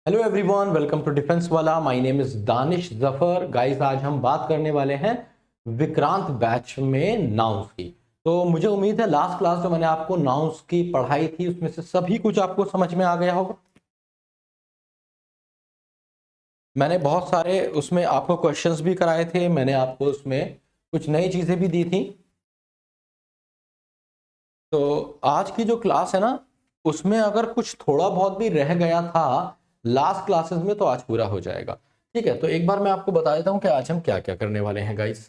Hello everyone, welcome to defence वाला। My name is Danish Zafar. Guys, आज हम बात करने वाले हैं विक्रांत बैच में नाउंस की। तो मुझे उम्मीद है लास्ट क्लास जो मैंने आपको नाउंस की पढ़ाई थी उसमें से सभी कुछ आपको समझ में आ गया होगा। मैंने बहुत सारे उसमें आपको क्वेश्चंस भी कराए थे, मैंने आपको उसमें कुछ नई चीजें भी दी थी। तो आज की जो क्लास है ना, उसमें अगर कुछ थोड़ा बहुत भी रह गया था लास्ट क्लासेस में तो आज पूरा हो जाएगा। ठीक है, तो एक बार मैं आपको बता देता हूं कि आज हम क्या क्या करने वाले हैं गाइस।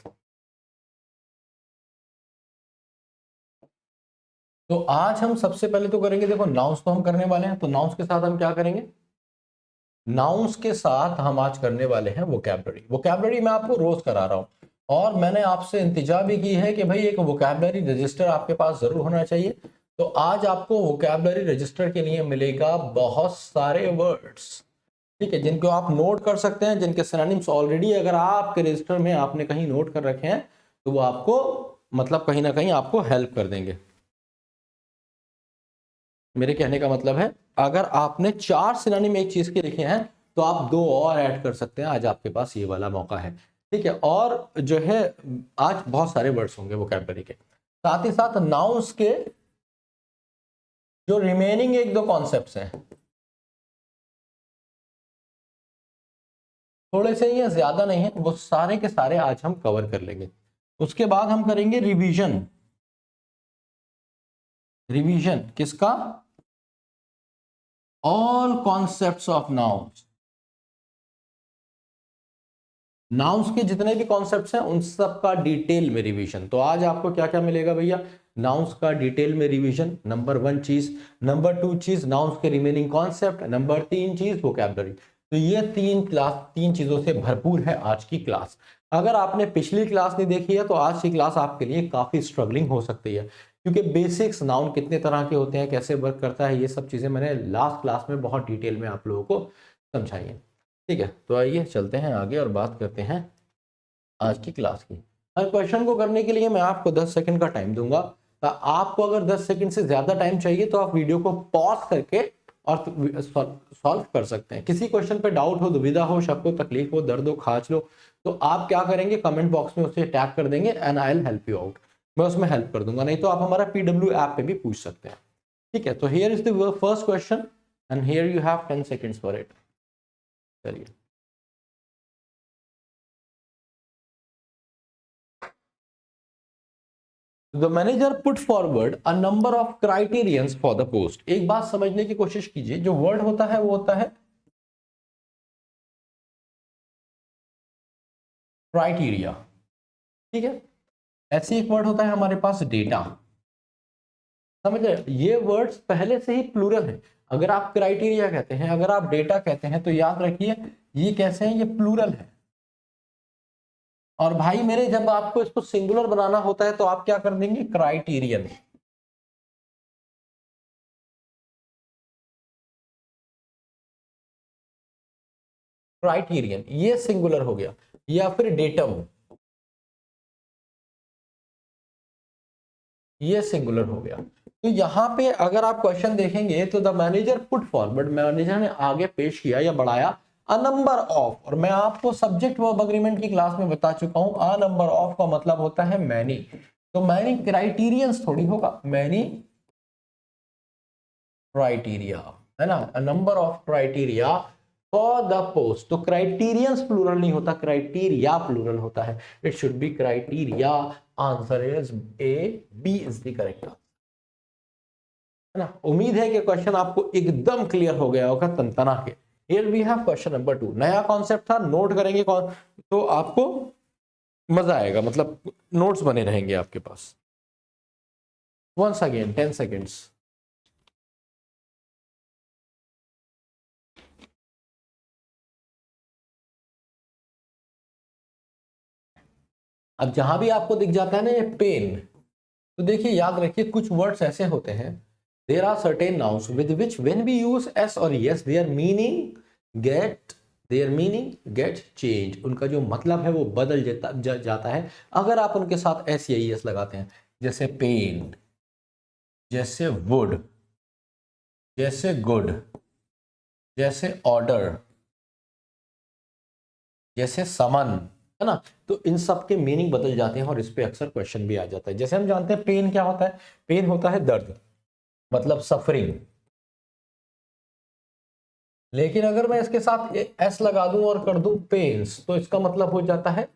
तो आज हम सबसे पहले तो करेंगे, देखो नाउंस तो हम करने वाले हैं, तो नाउंस के साथ हम क्या करेंगे। नाउंस के साथ हम आज करने वाले हैं वोकैबलरी। वोकैबलरी मैं आपको रोज करा रहा हूं और मैंने आपसे इंतजा भी की है कि भाई एक वोकैबलरी रजिस्टर आपके पास जरूर होना चाहिए। तो आज आपको वोकैबलरी रजिस्टर के लिए मिलेगा बहुत सारे वर्ड्स, ठीक है, जिनको आप नोट कर सकते हैं, जिनके सिनोनिम्स ऑलरेडी अगर आपके रजिस्टर में आपने कहीं नोट कर रखे हैं तो वो आपको मतलब कहीं ना कहीं आपको हेल्प कर देंगे। मेरे कहने का मतलब है, अगर आपने 4 सिनोनिम एक चीज के लिखे हैं तो आप 2 और ऐड कर सकते हैं। आज आपके पास ये वाला मौका है, ठीक है। और जो है, आज बहुत सारे वर्ड्स होंगे वोकैबलरी के, साथ ही साथ नाउंस के जो रिमेनिंग एक दो कॉन्सेप्ट्स हैं, थोड़े से ही हैं, ज्यादा नहीं है, वो सारे के सारे आज हम कवर कर लेंगे। उसके बाद हम करेंगे रिवीजन। रिवीजन किसका? All concepts of nouns. Nouns के जितने भी कॉन्सेप्ट्स हैं उन सब का डिटेल में रिवीजन। तो आज आपको क्या क्या मिलेगा भैया? नाउंस का डिटेल में रिवीजन, नंबर 1 चीज। नंबर 2 चीज नाउंस के रिमेनिंग कॉन्सेप्ट। नंबर 3 चीज वोकैबुलरी। तो ये तीन चीजों से भरपूर है आज की क्लास। अगर आपने पिछली क्लास नहीं देखी है तो आज की क्लास आपके लिए काफी स्ट्रगलिंग हो सकती है, क्योंकि बेसिक्स नाउन कितने तरह के होते हैं, कैसे वर्क करता है, ये सब चीजें मैंने लास्ट क्लास में बहुत डिटेल में आप लोगों को समझाई है। ठीक है, तो आइए चलते हैं आगे और बात करते हैं आज की क्लास की। हर क्वेश्चन को करने के लिए मैं आपको 10 सेकंड का टाइम दूंगा। तो आपको अगर 10 सेकंड से ज्यादा टाइम चाहिए तो आप वीडियो को पॉज करके और सॉल्व कर सकते हैं। किसी क्वेश्चन पे डाउट हो, दुविधा हो, शक हो, तकलीफ हो, दर्द हो, खांच लो, तो आप क्या करेंगे, कमेंट बॉक्स में उसे टैग कर देंगे and I will help you out. मैं उसमें हेल्प कर दूंगा, नहीं तो आप हमारा PW ऐप पे भी पूछ सकते हैं। ठीक है, तो here is the first question and here you have 10 seconds for it. चलिए। The manager put forward a number of criterions for the post। एक बात समझने की कोशिश कीजिए, जो वर्ड होता है वो होता है क्राइटेरिया, ठीक है। ऐसे एक वर्ड होता है हमारे पास डेटा। समझ रहे? ये वर्ड्स पहले से ही प्लूरल है। अगर आप क्राइटेरिया कहते हैं, अगर आप डेटा कहते हैं, तो याद रखिए ये कैसे हैं, ये प्लूरल है। और भाई मेरे, जब आपको इसको सिंगुलर बनाना होता है तो आप क्या कर देंगे, क्राइटेरियन। क्राइटेरियन ये सिंगुलर हो गया, या फिर डेटम ये सिंगुलर हो गया। तो यहां पे अगर आप क्वेश्चन देखेंगे तो the manager put forward, manager ने आगे पेश किया या बढ़ाया अ नंबर ऑफ। और मैं आपको सब्जेक्ट वर्ब अग्रीमेंट की क्लास में बता चुका हूं, अ नंबर ऑफ का मतलब होता है मैनी। तो मैनी क्राइटेरियंस थोड़ी होगा, मैनी क्राइटेरिया, है ना, a number of criteria for the post. तो क्राइटेरियंस प्लूरल नहीं होता, क्राइटेरिया प्लूरल होता है। It should be criteria. Answer is A, B is the correct, है ना। उम्मीद है कि क्वेश्चन आपको एकदम क्लियर हो गया होगा तनतना के। Here we have question number 2। नया कॉन्सेप्ट था, नोट करेंगे कौन, तो आपको मजा आएगा, मतलब नोट्स बने रहेंगे आपके पास। Once again 10 seconds. अब जहां भी आपको दिख जाता है ना ये पेन, तो देखिए याद रखिए कुछ वर्ड्स ऐसे होते हैं, there are certain nouns with which when we use s और es their meaning get change. उनका जो मतलब है वो बदल जाता है अगर आप उनके साथ एस या यस लगाते हैं। जैसे पेन, जैसे वुड, जैसे गुड, जैसे ऑर्डर, जैसे समन, है ना। तो इन सब के मीनिंग बदल जाते हैं और इस पे अक्सर क्वेश्चन भी आ जाता है। जैसे हम जानते हैं पेन क्या होता है, पेन होता है दर्द, मतलब सफरिंग। लेकिन अगर मैं इसके साथ एस लगा दूं और कर दूं पेन्स, तो इसका मतलब हो जाता है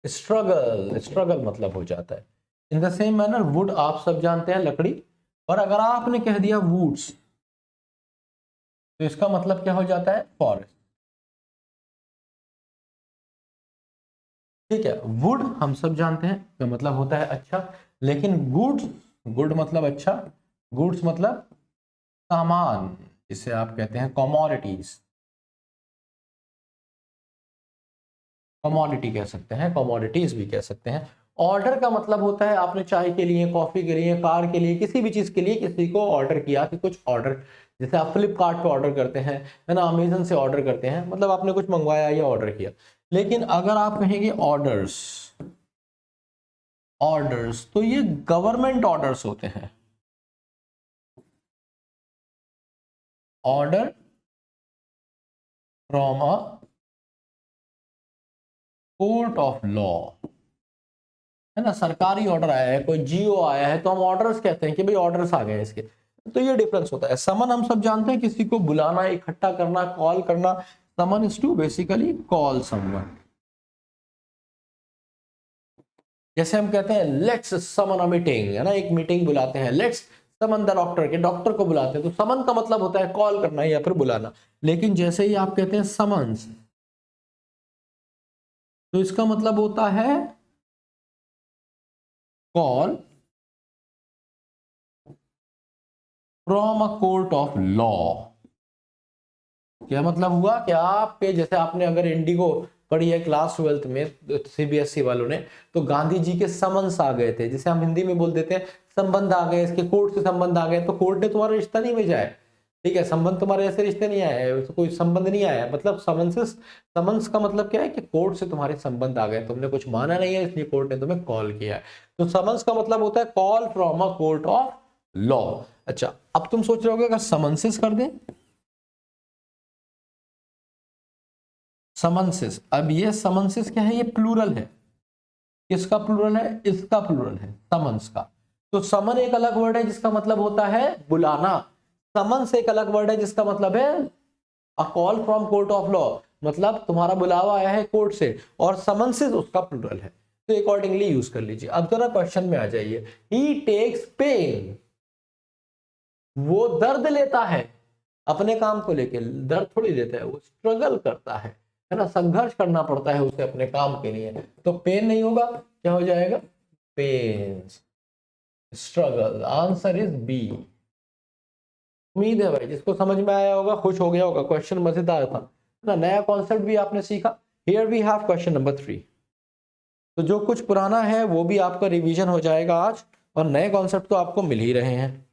स्ट्रगल, स्ट्रगल मतलब हो जाता है। In the same manner would आप सब जानते हैं लकड़ी, और अगर आपने कह दिया वुड्स, तो इसका मतलब क्या हो जाता है फॉरेस्ट। ठीक है, वुड हम सब जानते हैं तो मतलब होता है अच्छा, लेकिन गुड्स, गुड मतलब अच्छा, गुड्स मतलब सामान, जिसे आप कहते हैं कमोडिटीज, कमोडिटी कह सकते हैं, कमोडिटीज भी कह सकते हैं। ऑर्डर का मतलब होता है आपने चाय के लिए, कॉफी के लिए, कार के लिए, किसी भी चीज के लिए किसी को ऑर्डर किया कि कुछ ऑर्डर, जैसे आप फ्लिपकार्ट पे ऑर्डर करते हैं, है ना, अमेजन से ऑर्डर करते हैं, मतलब आपने कुछ मंगवाया या ऑर्डर किया। लेकिन अगर आप कहेंगे ऑर्डर्स, ऑर्डर्स तो ये गवर्नमेंट ऑर्डर्स होते हैं। Order from a court of law, है ना, सरकारी ऑर्डर आया है, कोई जीओ आया है, तो हम ऑर्डर्स कहते हैं कि भाई ऑर्डर्स आ गए इसके। तो ये डिफरेंस होता है। समन हम सब जानते हैं किसी को बुलाना, इकट्ठा करना, कॉल करना। Summon is to basically call someone. जैसे हम कहते हैं लेट्स समन अ मीटिंग, है ना, एक मीटिंग बुलाते हैं, लेट्स समन द डॉक्टर, के डॉक्टर को बुलाते हैं, तो समन का मतलब होता है कॉल करना या फिर बुलाना। लेकिन जैसे ही आप कहते हैं समन्स, तो इसका मतलब होता है call from a court of law. क्या मतलब हुआ कि आपके जैसे आपने अगर इंडिगो पढ़ी है क्लास 12th में सीबीएसई वालों ने, तो गांधी जी के समन्स आ गए थे, जिसे हम हिंदी में बोल देते हैं संबंध आ गए, इसके कोर्ट से संबंध आ गए, तो कोर्ट ने तुम्हारा रिश्ता नहीं भेजा है, ठीक है, संबंध तुम्हारे ऐसे रिश्ते नहीं आए हैं, तो कोई संबंध नहीं आया है, मतलब समन्स, समन्स का मतलब क्या है कि कोर्ट से तुम्हारे संबंध आ गए, तुमने कुछ माना नहीं है इसलिए कोर्ट ने तुम्हें कॉल किया है। तो समन्स का मतलब होता है call from a court of law. अच्छा, अब तुम सोच रहे होगे अगर समन्सेस कर दें, समन्सेस, अब ये समन्सेस क्या है, ये प्लूरल है। किसका प्लूरल है, इसका प्लूरल है, समन्स का। तो समन एक अलग वर्ड है जिसका मतलब होता है बुलाना, समन्स एक अलग वर्ड है जिसका मतलब है a call from court of law, मतलब तुम्हारा बुलावा आया है कोर्ट से, और समन्सेस उसका प्लूरल है। तो अकॉर्डिंगली यूज कर लीजिए। अब जरा क्वेश्चन में आ जाइए, ही टेक्स पेन, वो दर्द लेता है, अपने काम को लेके दर्द थोड़ी लेता है, वो स्ट्रगल करता है ना, संघर्ष करना पड़ता है उसे अपने काम के लिए। तो पेन नहीं होगा, क्या हो जाएगा, pain, struggle, answer is B. उम्मीद है भाई जिसको समझ में आया होगा खुश हो गया होगा, क्वेश्चन मजेदार था ना, नया कॉन्सेप्ट भी आपने सीखा। Here we have question number 3। तो जो कुछ पुराना है वो भी आपका रिवीजन हो जाएगा आज, और नए कॉन्सेप्ट तो आपको मिल ही रहे हैं।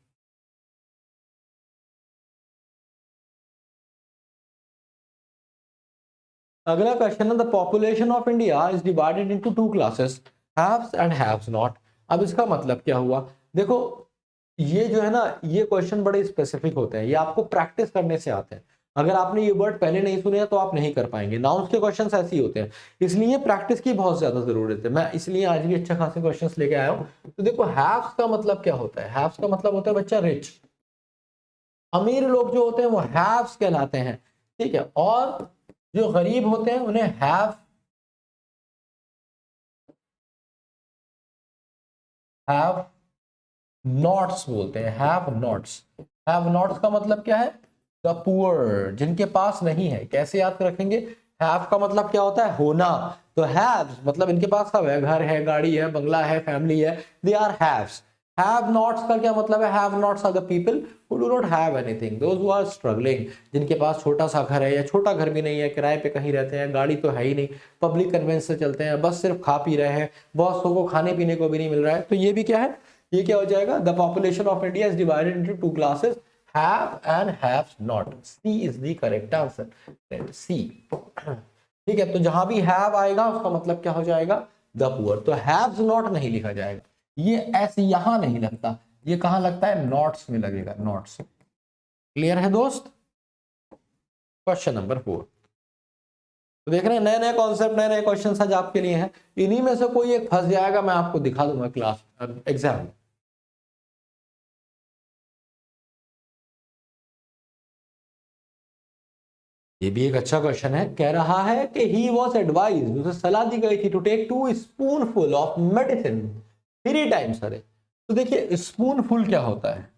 अगला क्वेश्चन है, the population of India is divided into two classes, haves and haves not. अब इसका मतलब क्या हुआ, देखो ये जो है ना, ये क्वेश्चन बड़े स्पेसिफिक होते हैं, ये आपको प्रैक्टिस करने से आते हैं। अगर आपने ये वर्ड पहले नहीं सुने हैं तो आप नहीं कर पाएंगे। नाउन्स के क्वेश्चंस ऐसे ही होते हैं, इसलिए प्रैक्टिस की बहुत ज्यादा जरूरत है। मैं इसलिए आज भी अच्छा खासे क्वेश्चंस लेके आया हूं। तो देखो हैव्स का मतलब क्या होता है, हैव्स का मतलब होता है बच्चा रिच, अमीर लोग जो होते हैं वो हैव्स कहलाते हैं, ठीक है, और जो गरीब होते हैं उन्हें हैव नॉट्स बोलते हैं, हैव नॉट्स। हैव नॉट्स का मतलब क्या है, द पुअर, जिनके पास नहीं है। कैसे याद रखेंगे, हैव का मतलब क्या होता है होना, तो हैव मतलब इनके पास सब है, घर है, गाड़ी है, बंगला है, फैमिली है, they are haves. Have nots का क्या मतलब है, have nots are the people who do not have anything, those who are struggling, जिनके पास छोटा सा घर है या छोटा घर भी नहीं है, किराए पे कहीं रहते हैं, गाड़ी तो है ही नहीं, पब्लिक कन्वेंस से चलते हैं, बस सिर्फ खा पी रहे हैं, बॉसों को खाने पीने को भी नहीं मिल रहा है। तो ये भी क्या है, ये क्या हो जाएगा, the population of India is divided into two classes, have and haves not. C is the correct answer, C. ठीक है, तो जहां भी हैव आएगा उसका मतलब क्या हो जाएगा, द पुअर। तो हैव्स नॉट नहीं लिखा जाएगा, ये एस यहां नहीं लगता, ये कहां लगता है, नॉट्स में लगेगा, नॉट्स। क्लियर है दोस्त। Question number 4। तो देख रहे हैं नए नए कॉन्सेप्ट, नए नए क्वेश्चन आज आपके लिए हैं। इन्हीं में से कोई एक फंस जाएगा, मैं आपको दिखा दूंगा क्लास एग्जाम में। ये भी एक अच्छा क्वेश्चन है। कह रहा है कि ही वॉज एडवाइज, उसे सलाह दी गई थी to take 2 spoonful of medicine 3 times a day. तो देखिए स्पूनफुल क्या होता है?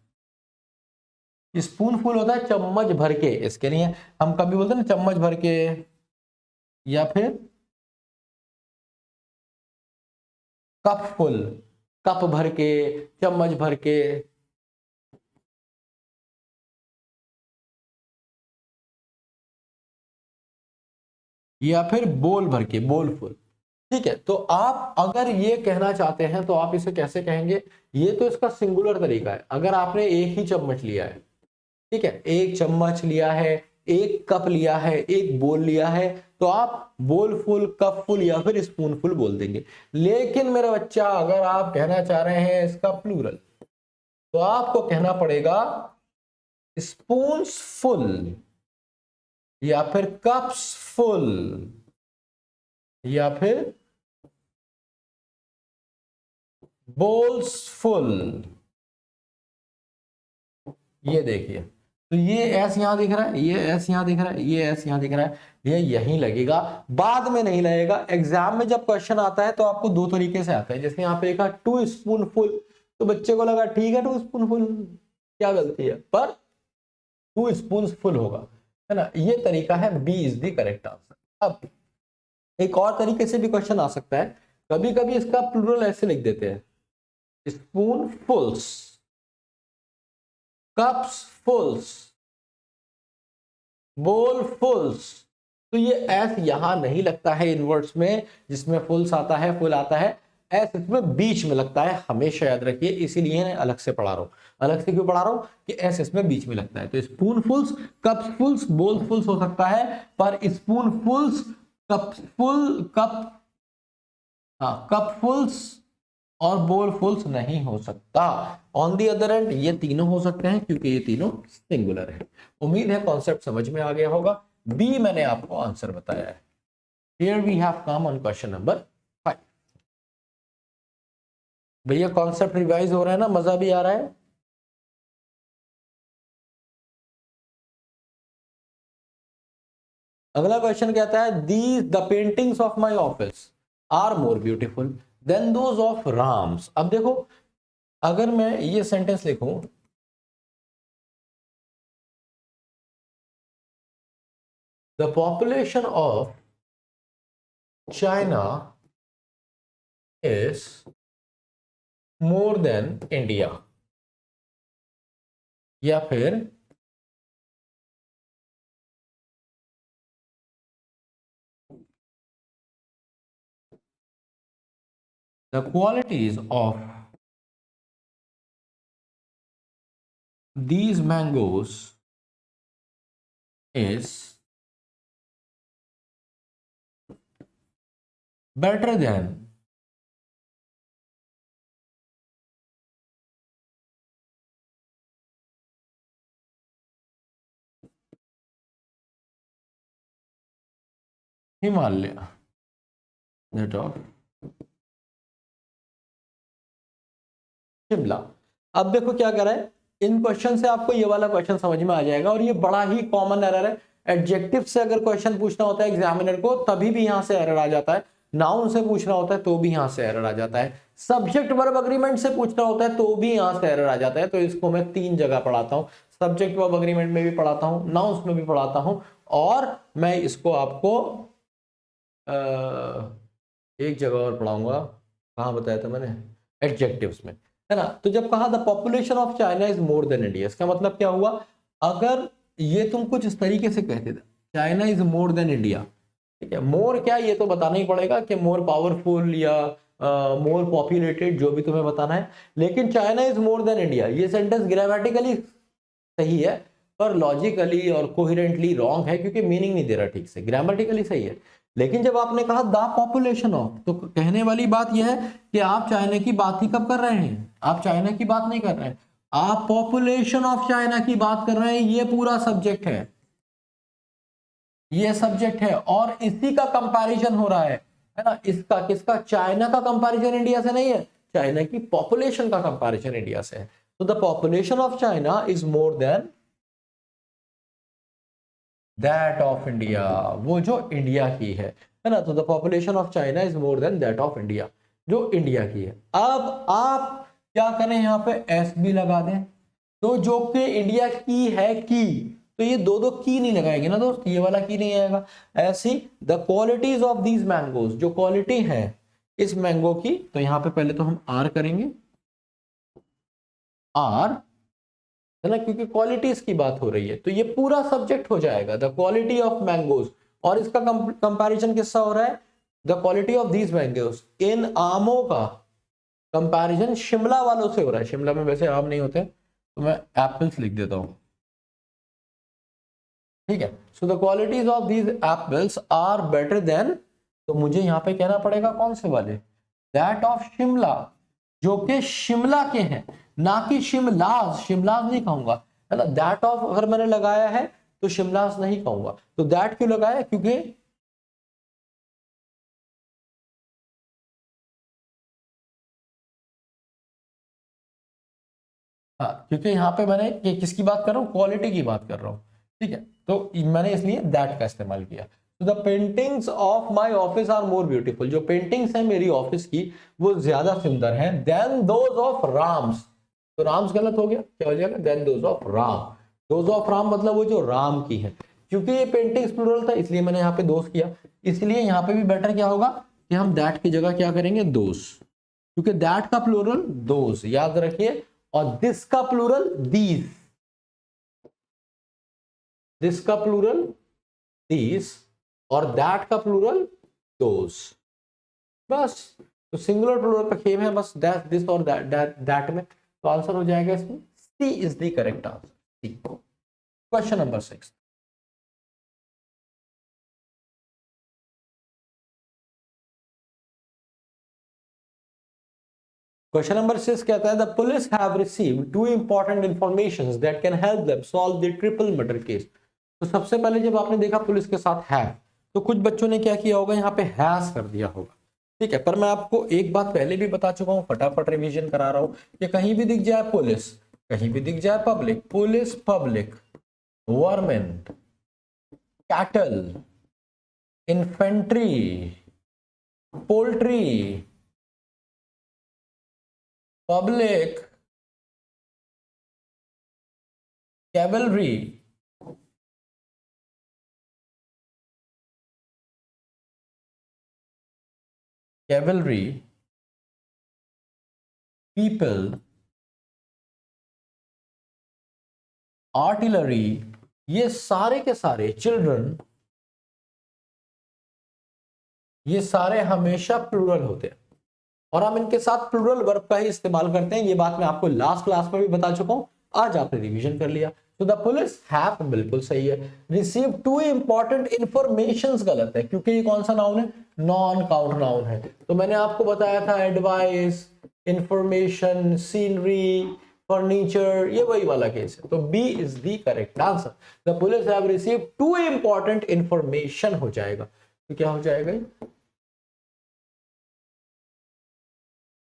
स्पूनफुल होता है चम्मच भर के। इसके लिए हम कभी बोलते हैं ना चम्मच भर के, या फिर कप फुल, कप भर के, चम्मच भर के। या फिर बोल भर के, बोल फुल। ठीक है, तो आप अगर ये कहना चाहते हैं तो आप इसे कैसे कहेंगे? ये तो इसका सिंगुलर तरीका है। अगर आपने एक ही चम्मच लिया है, ठीक है, एक चम्मच लिया है, एक कप लिया है, एक बोल लिया है, तो आप बोल फुल, कप फुल या फिर स्पून फुल बोल देंगे। लेकिन मेरा बच्चा अगर आप कहना चाह रहे हैं इसका प्लूरल, तो आपको कहना पड़ेगा स्पून्स फुल या फिर कप्स फुल या फिर बोल्स फुल। ये देखिए, तो ये एस यहां दिख रहा है, ये एस यहां दिख रहा है, ये एस यहां दिख रहा है, ये यहीं लगेगा, बाद में नहीं लगेगा। एग्जाम में जब क्वेश्चन आता है तो आपको दो तरीके से आता है। जैसे यहाँ पे लिखा 2 स्पून फुल, तो बच्चे को लगा ठीक है 2 स्पून फुल, क्या गलती है, पर 2 स्पून फुल होगा, है ना। ये तरीका है, B is the correct answer. अब एक और तरीके से भी क्वेश्चन आ सकता है। कभी कभी इसका प्लूरल ऐसे लिख देते हैं, स्पून फुल्स, कप्स फुल्स, बोल फुल्स। तो ये एस यहां नहीं लगता है इन वर्ड्स में, जिसमें फुल्स आता है, फुल आता है, एस इसमें बीच में लगता है, हमेशा याद रखिए। इसीलिए मैं अलग से पढ़ा रहा हूं। अलग से क्यों पढ़ा रहा हूं? कि एस इसमें बीच में लगता है। तो स्पून फुल्स, कप्स फुल्स, बोल फुल्स हो सकता है, पर स्पून फुल्स, कप फुल, कप फुल्स और बोल फुल्स नहीं हो सकता। ऑन दी अदर एंड ये तीनों हो सकते हैं, क्योंकि ये तीनों सिंगुलर है। उम्मीद है कॉन्सेप्ट समझ में आ गया होगा। बी मैंने आपको आंसर बताया है। Here we have come on question number 5। भैया कॉन्सेप्ट रिवाइज हो रहा है ना, मजा भी आ रहा है? अगला क्वेश्चन कहता है these the paintings of my office are more beautiful than those of Ram's. अब देखो, अगर मैं ये सेंटेंस लिखूं, the population of China is more than India, या फिर the qualities of these mangoes is better than Himalaya, that of Shimla. अब देखो क्या कर रहा है, इन क्वेश्चन से आपको ये वाला क्वेश्चन समझ में आ जाएगा, और ये बड़ा ही कॉमन एरर है। एडजेक्टिव से अगर क्वेश्चन पूछना होता है एग्जामिनर को, तभी भी यहां से एरर आ जाता है। नाउन से पूछना होता है तो भी यहां से एरर आ जाता है। सब्जेक्ट वर्ब अग्रीमेंट से पूछना होता है तो भी यहां से एरर आ जाता है। तो इसको मैं 3 जगह पढ़ाता हूं, सब्जेक्ट वर्ब अग्रीमेंट में भी पढ़ाता हूं, नाउन्स में भी पढ़ाता हूं, और मैं इसको आपको एक जगह और पढ़ाऊंगा। कहाँ बताया था मैंने? एडजेक्टिव्स में, है ना। तो जब कहा the population of China is more than India, इसका मतलब क्या हुआ? अगर ये तुम कुछ इस तरीके से कहते थे, China is more than India, ठीक है, मोर क्या ये तो बताना ही पड़ेगा कि मोर पावरफुल या मोर पॉपुलेटेड, जो भी तुम्हें बताना है। लेकिन China is more than India, ये सेंटेंस ग्रामेटिकली सही है, पर लॉजिकली और कोहेरेंटली रॉन्ग है, क्योंकि मीनिंग नहीं दे रहा ठीक से। ग्रामेटिकली सही है, लेकिन जब आपने कहा द पॉपुलेशन ऑफ, तो कहने वाली बात यह है कि आप चाइना की बात ही कब कर रहे हैं? आप चाइना की बात नहीं कर रहे हैं, आप पॉपुलेशन ऑफ चाइना की बात कर रहे हैं। ये पूरा सब्जेक्ट है, ये सब्जेक्ट है और इसी का कंपैरिजन हो रहा है ना। इसका किसका? चाइना का कंपैरिजन इंडिया से नहीं है, चाइना की पॉपुलेशन का कंपैरिजन इंडिया से है। तो the population of China is more then that of India, वो जो इंडिया की है ना। तो the population of China is more then that of India, जो इंडिया की है। अब आप क्या करें, यहाँ पे एस बी लगा दें, तो जो कि इंडिया की है की, तो ये दो दो की नहीं लगाएंगे ना दोस्त, ये वाला की नहीं आएगा। ऐसी the qualities of these mangoes, जो क्वालिटी है इस मैंगो की, तो यहाँ पे पहले तो हम आर करेंगे, आर है ना, क्योंकि क्वालिटीज की बात हो रही है, तो ये पूरा सब्जेक्ट हो जाएगा द क्वालिटी ऑफ मैंगोज। और इसका कंपैरिजन किससे हो रहा है? The quality of these mangoes, इन आमों का कंपैरिजन शिमला वालों से हो रहा है। शिमला में वैसे आम नहीं होते, तो मैं एप्पल्स लिख देता हूं, ठीक है। So the qualities of these apples are better than, तो मुझे यहां पे कहना पड़ेगा कौन से वाले? दैट ऑफ शिमला, जो कि शिमला के हैं, ना कि शिमलाज। शिमलाज नहीं कहूंगा, है ना। दैट ऑफ अगर मैंने लगाया है तो शिमलाज नहीं कहूंगा। तो दैट क्यों लगाया? क्योंकि हाँ, क्योंकि यहाँ पे मैंने किसकी बात कर रहा हूँ? क्वालिटी की बात कर रहा हूँ, ठीक है। तो मैंने इसलिए दैट का इस्तेमाल किया। तो the paintings of my office are more beautiful, जो पेंटिंग्स हैं मेरी ऑफिस की वो ज्यादा सुंदर हैं देन दोज ऑफ राम्स। तो राम्स गलत हो गया, क्या हो जाएगा? Than those of Ram. Those of Ram मतलब वो जो राम की है, क्योंकि ये पेंटिंग्स प्लूरल था इसलिए मैंने यहाँ पे दोष किया। इसलिए यहाँ पे भी बेटर क्या होगा कि हम दैट की जगह क्या करेंगे? दोष, क्योंकि दैट का प्लूरल दोज, याद रखिए। और दिस का प्लूरल दीज, दिस का प्लूरल दीज, और दैट का प्लूरल दोस। बस, तो सिंगुलर प्लूरल का खेम है बस, दैट, दिस और दैट में। तो आंसर हो जाएगा इसमें C is the correct answer, C. Question number 6। Question number 6 कहता है the police have received 2 important informations that can help them solve the triple murder case. तो सबसे पहले जब आपने देखा पुलिस के साथ है, तो कुछ बच्चों ने क्या किया होगा? यहाँ पे हैज कर दिया होगा, ठीक है। पर मैं आपको एक बात पहले भी बता चुका हूं, फटाफट रिवीजन करा रहा हूं कि कहीं भी दिख जाए पुलिस, कहीं भी दिख जाए public, police, public, vermin, cattle, infantry, poultry, public, cavalry, cavalry, people, artillery, ये सारे के सारे, चिल्ड्रन, ये सारे हमेशा प्लूरल होते हैं और हम इनके साथ प्लूरल वर्ब का ही इस्तेमाल करते हैं। ये बात मैं आपको लास्ट क्लास में भी बता चुका हूं, आज आपने रिवीजन कर लिया। तो द पुलिस हैव बिल्कुल सही है। रिसीव 2 इंपॉर्टेंट इंफॉर्मेशंस गलत है, क्योंकि ये कौन सा नाउन है? नॉन काउंट नाउन है। तो मैंने आपको बताया था एडवाइस, इंफॉर्मेशन, सीनरी, फर्नीचर, ये वही वाला केस है। तो B is the correct answer. The police have receive 2 important information हो जाएगा। तो क्या हो जाएगा?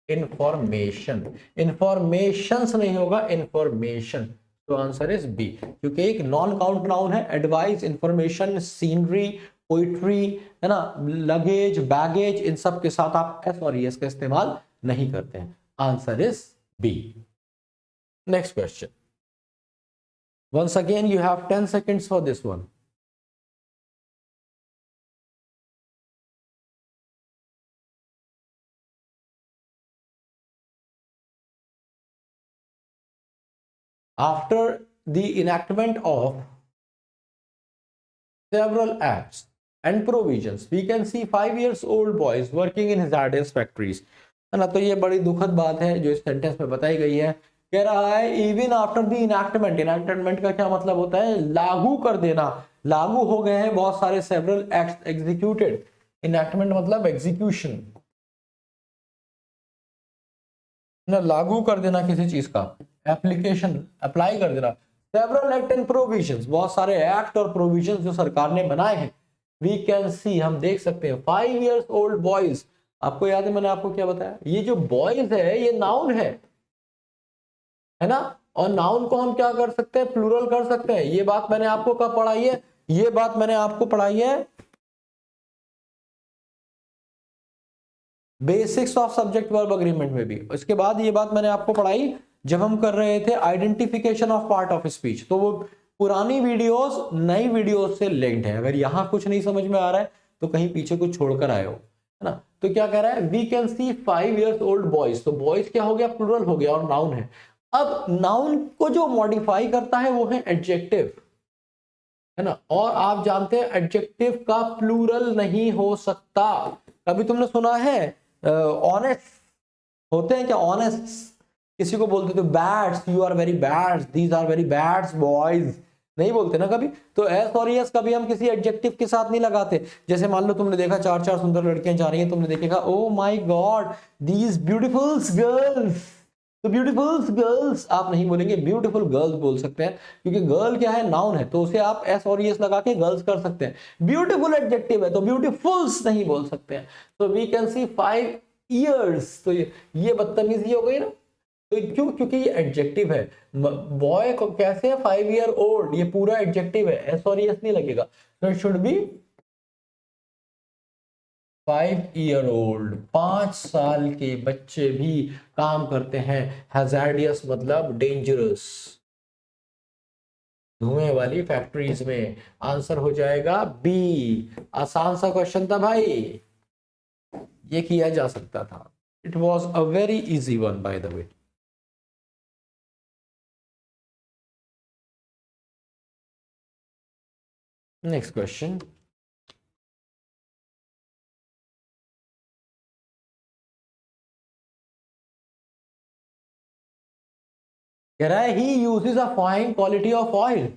इंफॉर्मेशन, इंफॉर्मेशंस नहीं होगा, इंफॉर्मेशन। तो आंसर इज बी, क्योंकि एक नॉन काउंट नाउन है। एडवाइस, इंफॉर्मेशन, सीनरी, पोइट्री, है ना, लगेज, बैगेज, इन सब के साथ आप एस और एस का इस्तेमाल नहीं करते हैं। Answer is B. Next question. Once again you have 10 seconds for this one. After the enactment of several acts and provisions, we can see 5-year-old boys working in hazardous factories, है ना। तो ये बड़ी दुखद बात है जो इस सेंटेंस में बताई गई है। कह रहा है even after the enactment, enactment का क्या मतलब होता है? लागू कर देना। लागू हो गए हैं बहुत सारे सेवरल एक्ट्स एग्जीक्यूटेड। इनैक्टमेंट मतलब एग्जीक्यूशन, ना, लागू कर देना किसी चीज का, एप्लीकेशन, अप्लाई कर देना। सेवरल एक्ट एंड प्रोविजंस, बहुत सारे एक्ट और प्रोविजंस जो सरकार ने बनाए हैं वी कैन सी, हम देख सकते हैं 5 years old बॉयज। आपको याद है मैंने आपको क्या बताया, ये जो बॉयज है ये नाउन है ना, और नाउन को हम क्या कर सकते हैं, प्लूरल कर सकते हैं। ये बात मैंने आपको कब पढ़ाई है, ये बात मैंने आपको पढ़ाई है basics of subject verb agreement में भी। इसके बाद ये बात मैंने आपको पढ़ाई जब हम कर रहे थे identification of part of speech. तो वो पुरानी वीडियोस नई वीडियोस से लिंक्ड है। अगर यहां कुछ नहीं समझ में आ रहा है तो कहीं पीछे कुछ छोड़कर आए हो, है ना। तो क्या कह रहा है, we can see 5 years old boys. तो बॉयज क्या हो गया, प्लूरल हो गया और नाउन है। अब नाउन को जो मॉडिफाई करता है वो है एडजेक्टिव, है ना। और आप जानते हैं एडजेक्टिव का प्लूरल नहीं हो सकता। कभी तुमने सुना है ऑनेस्ट होते हैं क्या, ऑनेस्ट किसी को बोलते थे bads, you are very bads, these are very bads boys, नहीं बोलते ना कभी। तो एस और यस कभी हम किसी एडजेक्टिव के साथ नहीं लगाते। जैसे मान लो तुमने देखा 4 सुंदर लड़कियां जा रही हैं, तुमने देखेगा oh my God these beautiful girls. तो ब्यूटीफुल गर्ल्स आप नहीं बोलेंगे, ब्यूटीफुल गर्ल्स बोल सकते हैं, क्योंकि गर्ल क्या है, नाउन है, तो उसे आप एस और यस लगा के गर्ल्स कर सकते हैं। ब्यूटीफुल एडजेक्टिव है तो ब्यूटीफुल्स नहीं बोल सकते हैं। तो वी कैन सी 5 years, तो ये बदतमीजी हो गई ना। तो क्यों, क्योंकि ये एडजेक्टिव है। बॉय को कैसे है 5 year old, ये पूरा एडजेक्टिव है, एस और यस नहीं लगेगा। तो it should B 5 year old। 5 साल के बच्चे भी काम करते हैं। हैजार्डियस मतलब डेंजरस, धुएं वाली फैक्ट्रीज में। आंसर हो जाएगा बी। आसान सा क्वेश्चन था भाई, ये किया जा सकता था। It was a very easy one by the way. Next question, कह रहा है he uses a fine quality of oil.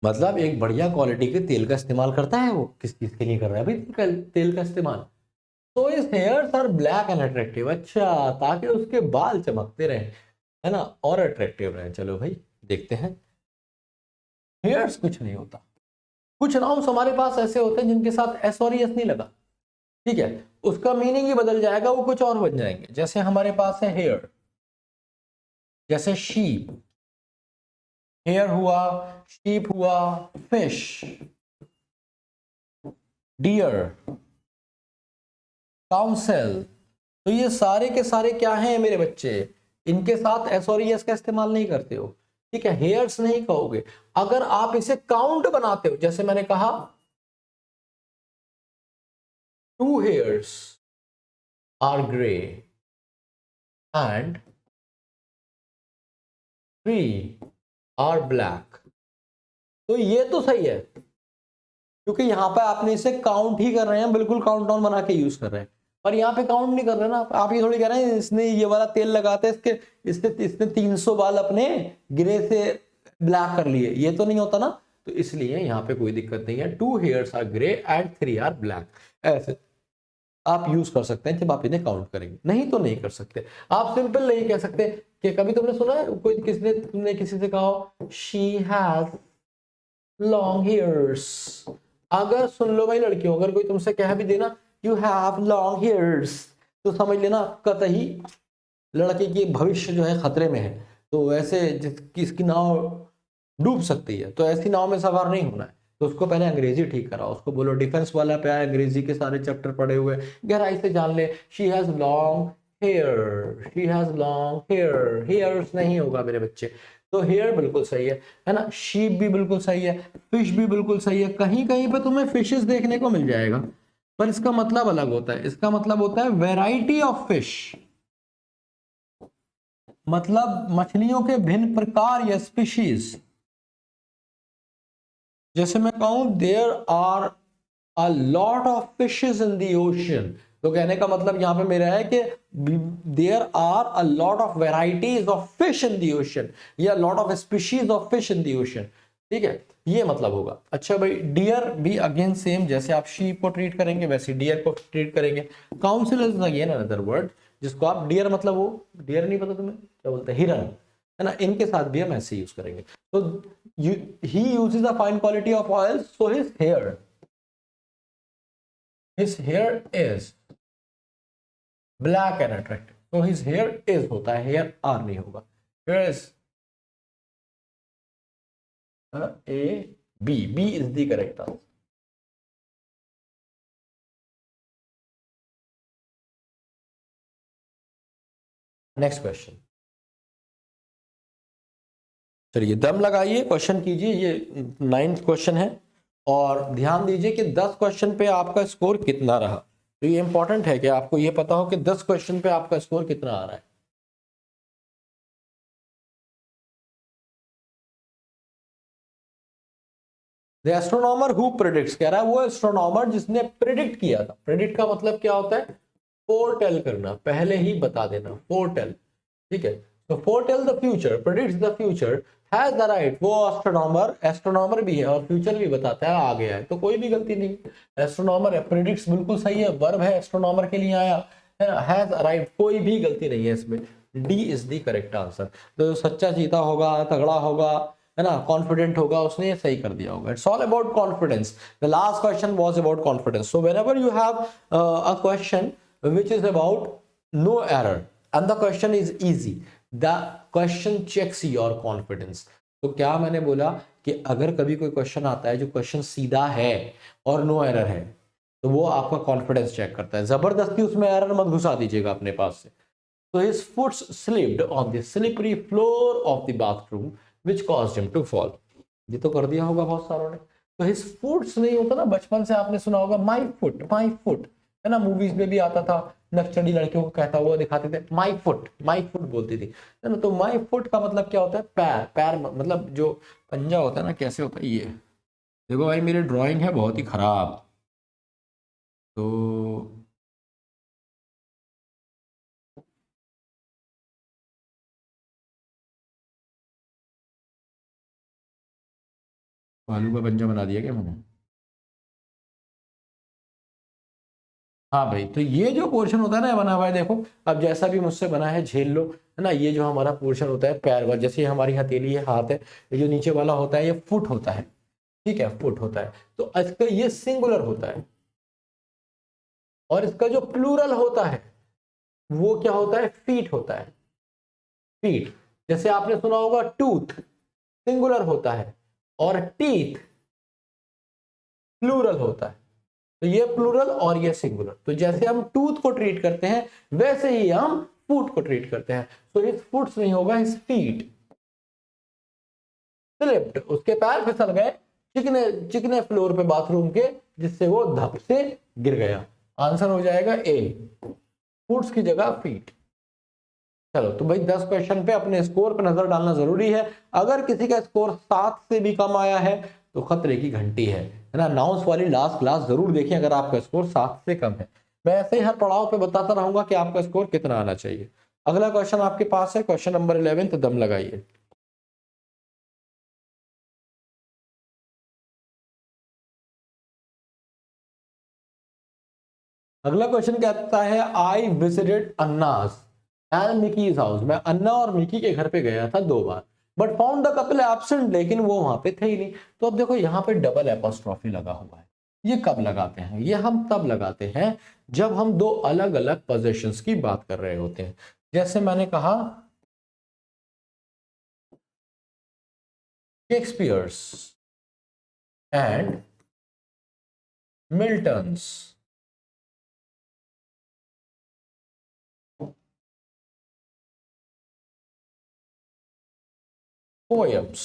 मतलब एक बढ़िया क्वालिटी के तेल का इस्तेमाल करता है। वो किस चीज के लिए कर रहा है भाई तेल का इस्तेमाल। तो his hairs are black and attractive, अच्छा ताकि उसके बाल चमकते रहे, है ना, और अट्रैक्टिव रहे। चलो भाई देखते हैं। हेयर्स कुछ नहीं होता। कुछ नाउन्स हमारे पास ऐसे होते हैं जिनके साथ एस और एस नहीं लगा, ठीक है, उसका मीनिंग ही बदल जाएगा, वो कुछ और बन जाएंगे। जैसे हमारे पास है हेयर, जैसे शीप, हेयर हुआ, शीप हुआ, फिश, डियर, काउंसेल। तो ये सारे के सारे क्या हैं मेरे बच्चे, इनके साथ एस और एस का इस्तेमाल नहीं करते हो, ठीक है। हेयर्स नहीं कहोगे। अगर आप इसे काउंट बनाते हो, जैसे मैंने कहा 2 hairs are gray and 3 are black, तो ये तो सही है, क्योंकि यहां पे आपने इसे काउंट ही कर रहे हैं, बिल्कुल काउंट डाउन बना के यूज कर रहे हैं। पर यहाँ पे काउंट नहीं कर रहे ना आप, ये थोड़ी कह रहे हैं इसने ये वाला तेल लगाते इसके इसने 300 बाल अपने ग्रे से ब्लैक कर लिए, ये तो नहीं होता ना। तो इसलिए यहाँ पे कोई दिक्कत नहीं है। 2 hairs are gray and 3 are black, ऐसे आप यूज कर सकते हैं जब आप इन्हें काउंट करेंगे, नहीं तो नहीं कर सकते। आप सिंपल नहीं कह सकते कि कभी तुमने सुना है कोई किसने तुमने किसी से कहा शी हैज लॉन्ग हेयर्स। अगर सुन लो भाई लड़कियों, अगर कोई तुमसे कह भी देना यू हैव लॉन्ग हेयर्स, तो समझ लेना कतई लड़के की भविष्य जो है खतरे में है। तो ऐसे जिसकी नाव डूब सकती है, तो ऐसी नाव में सवार नहीं होना है। तो उसको पहले अंग्रेजी ठीक कराओ, उसको बोलो डिफेंस वाला पे आया, अंग्रेजी के सारे चैप्टर पढ़े हुए, गहराई से जान ले। She has long hair, she has long hair, hairs नहीं होगा मेरे बच्चे। तो हेयर बिल्कुल सही है ना। शीप भी बिल्कुल सही है, फिश भी बिल्कुल सही है। कहीं कहीं पे तुम्हें फिशेस देखने को मिल जाएगा, पर इसका मतलब अलग होता है। इसका मतलब होता है वेराइटी ऑफ फिश, मतलब मछलियों के भिन्न प्रकार या स्पीशीज। जैसे मैं कहूं there are a lot of fishes in the ocean, तो कहने का मतलब यहां पे मेरा है कि there are a lot of varieties of fish in the ocean, या lot of species of fish in the ocean, ठीक है, ये मतलब होगा। अच्छा भाई डियर भी अगेन सेम, जैसे आप शीप को ट्रीट करेंगे वैसे डियर को ट्रीट करेंगे। Council is again another word, जिसको आप डियर मतलब वो डियर नहीं पता तुम्हें क्या बोलते हैं, हिरन, है ना, इनके साथ भी हम ऐसे यूज करेंगे। तो he uses a fine quality of oil so his hair, his hair is black and attractive, तो हिज हेयर इज होता है, हेयर आर नहीं होगा, hair is A B is the correct answer. Next question, चलिए दम लगाइए, question कीजिए, ये 9th क्वेश्चन है और ध्यान दीजिए कि 10 क्वेश्चन पे आपका स्कोर कितना रहा। तो ये इंपॉर्टेंट है कि आपको ये पता हो कि 10 क्वेश्चन पे आपका स्कोर कितना आ रहा है। द एस्ट्रोनॉमर हु प्रेडिक्ट्स, कह रहा है वो एस्ट्रोनॉमर जिसने प्रेडिक्ट किया था। प्रेडिक्ट का मतलब क्या होता है? फोरटेल करना, पहले ही बता देना, फोरटेल, ठीक है। तो foretell the future, predicts the future, has the right, वो एस्ट्रोनॉमर भी है और फ्यूचर भी बताता है, आ गया है, तो कोई भी गलती नहीं। एस्ट्रोनॉमर है, प्रेडिक्ट्स बिल्कुल सही है, वर्ब है, एस्ट्रोनॉमर के लिए आया है ना, हैज अराइव्ड, कोई भी गलती नहीं है इसमें, D is the correct answer. तो सच्चा चीता होगा, तगड़ा होगा, है ना, कॉन्फिडेंट होगा, उसने ये सही कर दिया होगा। It's all about confidence. The last question was about confidence. So whenever you have a question which is about no error and the question is easy, the question checks your confidence। तो क्या मैंने बोला कि अगर कभी कोई question आता है जो क्वेश्चन सीधा है और नो एरर है, तो वो आपका कॉन्फिडेंस चेक करता है। जबरदस्ती उसमें एरर मत घुसा दीजिएगा अपने पास से। So his foot slipped on the slippery floor of the bathroom which caused him to fall। ये तो कर दिया होगा बहुत सारों ने। तो his foots नहीं होता ना, बचपन से आपने सुना होगा my foot, है ना, मूवीज में भी आता था, नक्सली लड़कियों को कहता हुआ दिखाते थे, माई फुट बोलती थी, है ना। तो माई फुट का मतलब क्या होता है? पैर, पैर मतलब जो पंजा होता है ना, कैसे होता है ये देखो भाई, मेरी ड्राइंग है बहुत ही खराब, तो भालू का पंजा बना दिया क्या मैंने? हाँ भाई, तो ये जो पोर्शन होता है ना बना हुआ है, देखो अब जैसा भी मुझसे बना है झेल लो, है ना। ये जो हमारा पोर्शन होता है पैर वाला, जैसे हमारी हथेली है, हाथ है, ये जो नीचे वाला होता है ये फुट होता है, ठीक है, फुट होता है। तो इसका ये सिंगुलर होता है और इसका जो प्लूरल होता है वो क्या होता है? फीट होता है, फीट। जैसे आपने सुना होगा टूथ सिंगुलर होता है और टीथ प्लूरल होता है। तो ये प्लूरल और ये सिंगुलर। तो जैसे हम टूथ को ट्रीट करते हैं वैसे ही हम फुट को ट्रीट करते हैं। तो इस फुट्स नहीं होगा, इस फीट। स्लिप्ड, उसके पैर फिसल गए चिकने चिकने फ्लोर पे बाथरूम के, जिससे वो धप से गिर गया। आंसर हो जाएगा ए, फुट्स की जगह फीट। चलो तो भाई 10 क्वेश्चन पे अपने स्कोर पे नजर डालना जरूरी है। अगर किसी का स्कोर 7 से भी कम आया है तो खतरे की घंटी है ना। नाउंस वाली लास्ट क्लास जरूर देखें अगर आपका स्कोर 7 से कम है। मैं ऐसे ही हर पड़ाव पे बताता रहूंगा कि आपका स्कोर कितना आना चाहिए। अगला क्वेश्चन आपके पास है, क्वेश्चन नंबर 11, तो दम लगाइए। अगला क्वेश्चन कहता है, आई विजिटेड अन्नास एंड मिकीज हाउस। मैं अन्ना और मिकी के घर पे गया था 2 बार, but found the couple absent, लेकिन वो वहां पे थे ही नहीं। तो अब देखो यहाँ पे डबल एपोस्ट्रॉफी लगा हुआ है। ये कब लगाते हैं? ये हम तब लगाते हैं जब हम 2 अलग अलग पोजीशंस की बात कर रहे होते हैं। जैसे मैंने कहा शेक्सपियर्स एंड मिल्टन्स पोएम्स,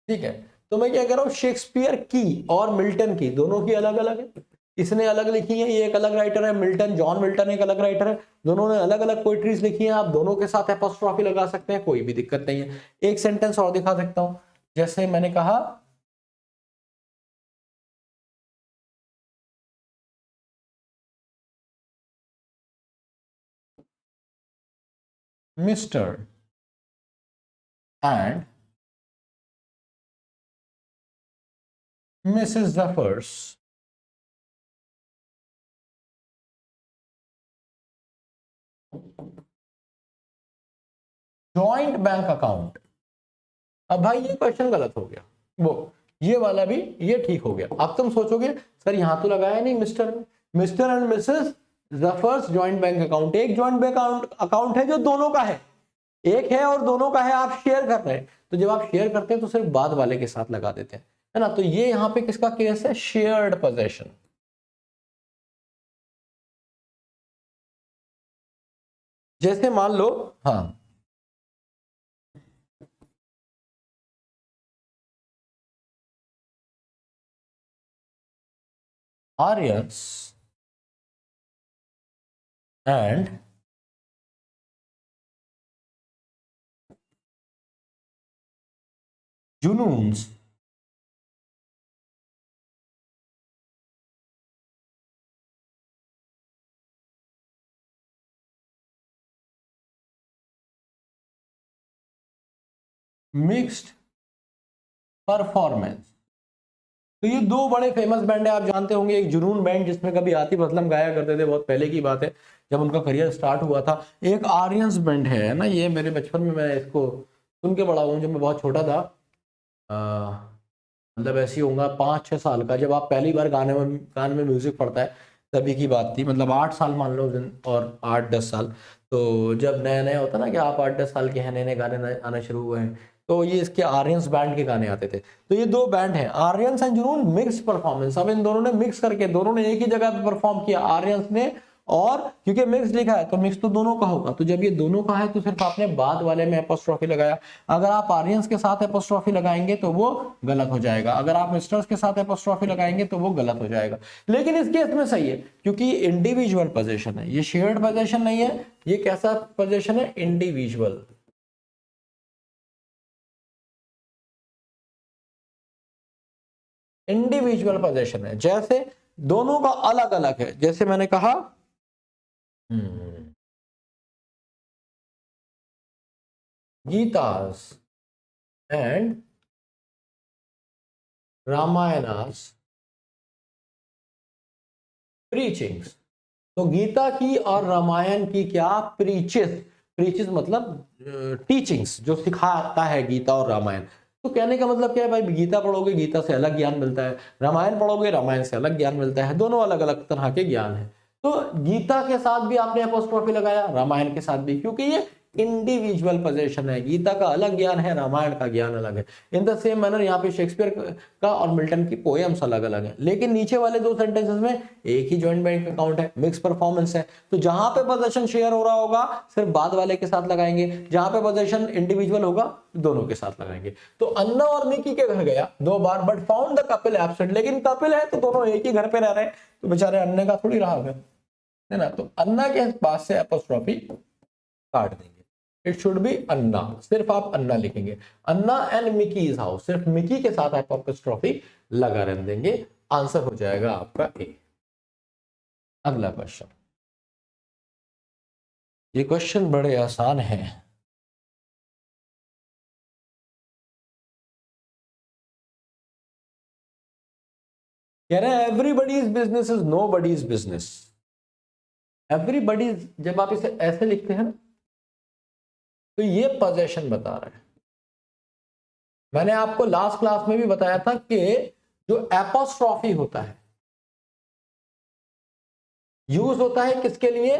ठीक है। तो मैं क्या कर रहा हूं, शेक्सपियर की और मिल्टन की, दोनों की अलग अलग है। इसने अलग लिखी है, ये एक अलग राइटर है, मिल्टन, जॉन मिल्टन एक अलग राइटर है। दोनों ने अलग अलग पोइट्रीज लिखी है। आप दोनों के साथ एपोस्ट्रॉफी लगा सकते हैं, कोई भी दिक्कत नहीं है। एक सेंटेंस और दिखा सकता हूं, जैसे मैंने कहा Mr and Mrs Zafar's joint bank account. अब भाई ये क्वेश्चन गलत हो गया, वो ये वाला भी ये ठीक हो गया। अब तुम सोचोगे सर यहां तो लगाया नहीं मिस्टर में, Mr and Mrs Zafar's joint bank account, एक जॉइंट बैंक अकाउंट है जो दोनों का है, एक है और दोनों का है, आप शेयर कर रहे हैं। तो जब आप शेयर करते हैं तो सिर्फ बाद वाले के साथ लगा देते हैं, है ना। तो ये यहां पे किसका केस है, शेयर्ड पोजेशन। जैसे मान लो, हाँ, आर्यंस एंड जुनून्स मिक्स्ड परफॉर्मेंस। तो ये दो बड़े फेमस बैंड है, आप जानते होंगे। एक जुनून बैंड जिसमें कभी आतिफ असलम गाया करते थे, बहुत पहले की बात है जब उनका करियर स्टार्ट हुआ था। एक आर्यंस बैंड है ना, ये मेरे बचपन में मैं इसको सुन के बड़ा हूँ, जब मैं बहुत छोटा था, मतलब ऐसी होगा 5-6 साल का, जब आप पहली बार गाने में म्यूजिक पढ़ता है, तभी की बात थी। मतलब 8 साल मान लो, और 8-10 साल। तो जब नया नया होता ना कि आप 8-10 साल के हैं, नए नए गाने आना शुरू हुए हैं, तो ये इसके आर्यंस बैंड के गाने आते थे। तो ये दो बैंड हैं, आर्यंस एंड जुनून, मिक्स परफॉर्मेंस। अब इन दोनों ने मिक्स करके, दोनों ने एक ही जगह पे परफॉर्म किया, आर्यंस ने, और क्योंकि मिक्स लिखा है तो मिक्स तो दोनों का होगा। तो जब ये दोनों का है तो सिर्फ आपने बाद वाले में एपोस्ट्रोफी लगाया। अगर आप आर्यंस के साथ एपोस्ट्रोफी लगाएंगे तो वो गलत हो जाएगा, अगर आप मिस्टर्स के साथ एपोस्ट्रोफी लगाएंगे तो वो गलत हो जाएगा। लेकिन इस केस में सही है, क्योंकि इंडिविजुअल पोजीशन है, ये शेयर्ड पोजीशन नहीं है। ये कैसा पोजीशन है, इंडिविजुअल। इंडिविजुअल पोजीशन है, जैसे दोनों का अलग अलग है। जैसे मैंने कहा, गीतास एंड रामायणास प्रीचिंग्स। तो गीता की और रामायण की क्या प्रीचेस, प्रीचेस मतलब टीचिंग्स, जो सिखाता है गीता और रामायण। तो कहने का मतलब क्या है भाई, गीता पढ़ोगे, गीता से अलग ज्ञान मिलता है, रामायण पढ़ोगे, रामायण से अलग ज्ञान मिलता है, दोनों अलग अलग तरह के ज्ञान है। तो गीता के साथ भी आपने अपोस्ट्रोफी लगाया, रामायण के साथ भी, क्योंकि ये इंडिविजुअल पोजीशन है, गीता का अलग ज्ञान है, रामायण का ज्ञान अलग है। इन द सेम मैनर यहाँ पे शेक्सपियर का और मिल्टन की पोएम्स अलग अलग है, लेकिन नीचे वाले दो सेंटेंसेस में एक ही जॉइंट बैंक अकाउंट है, मिक्स परफॉर्मेंस है। तो जहां पे पोजीशन शेयर हो रहा होगा सिर्फ बाद वाले के साथ लगाएंगे, जहां पे पोजीशन इंडिविजुअल होगा दोनों के साथ लगाएंगे। तो अन्ना और मिकी के घर गया 2 बार, but found the Kapil absent. लेकिन कपिल है तो दोनों एक ही घर पे रह रहे हैं, तो बेचारे अन्ने का थोड़ी रहा है ना। तो अन्ना के पास से एपोस्ट्रोफी काट देंगे, इट शुड बी अन्ना, सिर्फ आप अन्ना लिखेंगे। अन्ना एंड मिकी इज हाउस, सिर्फ मिकी के साथ आप एपोस्ट्रोफी लगा रहने देंगे। आंसर हो जाएगा आपका ए। अगला क्वेश्चन, ये क्वेश्चन बड़े आसान हैं। कह रहे हैं everybody is business is nobody is business. Everybody, जब आप इसे ऐसे लिखते हैं तो ये पोजीशन बता रहा है। मैंने आपको लास्ट क्लास में भी बताया था कि जो एपोस्ट्रोफी होता है, यूज होता है किसके लिए,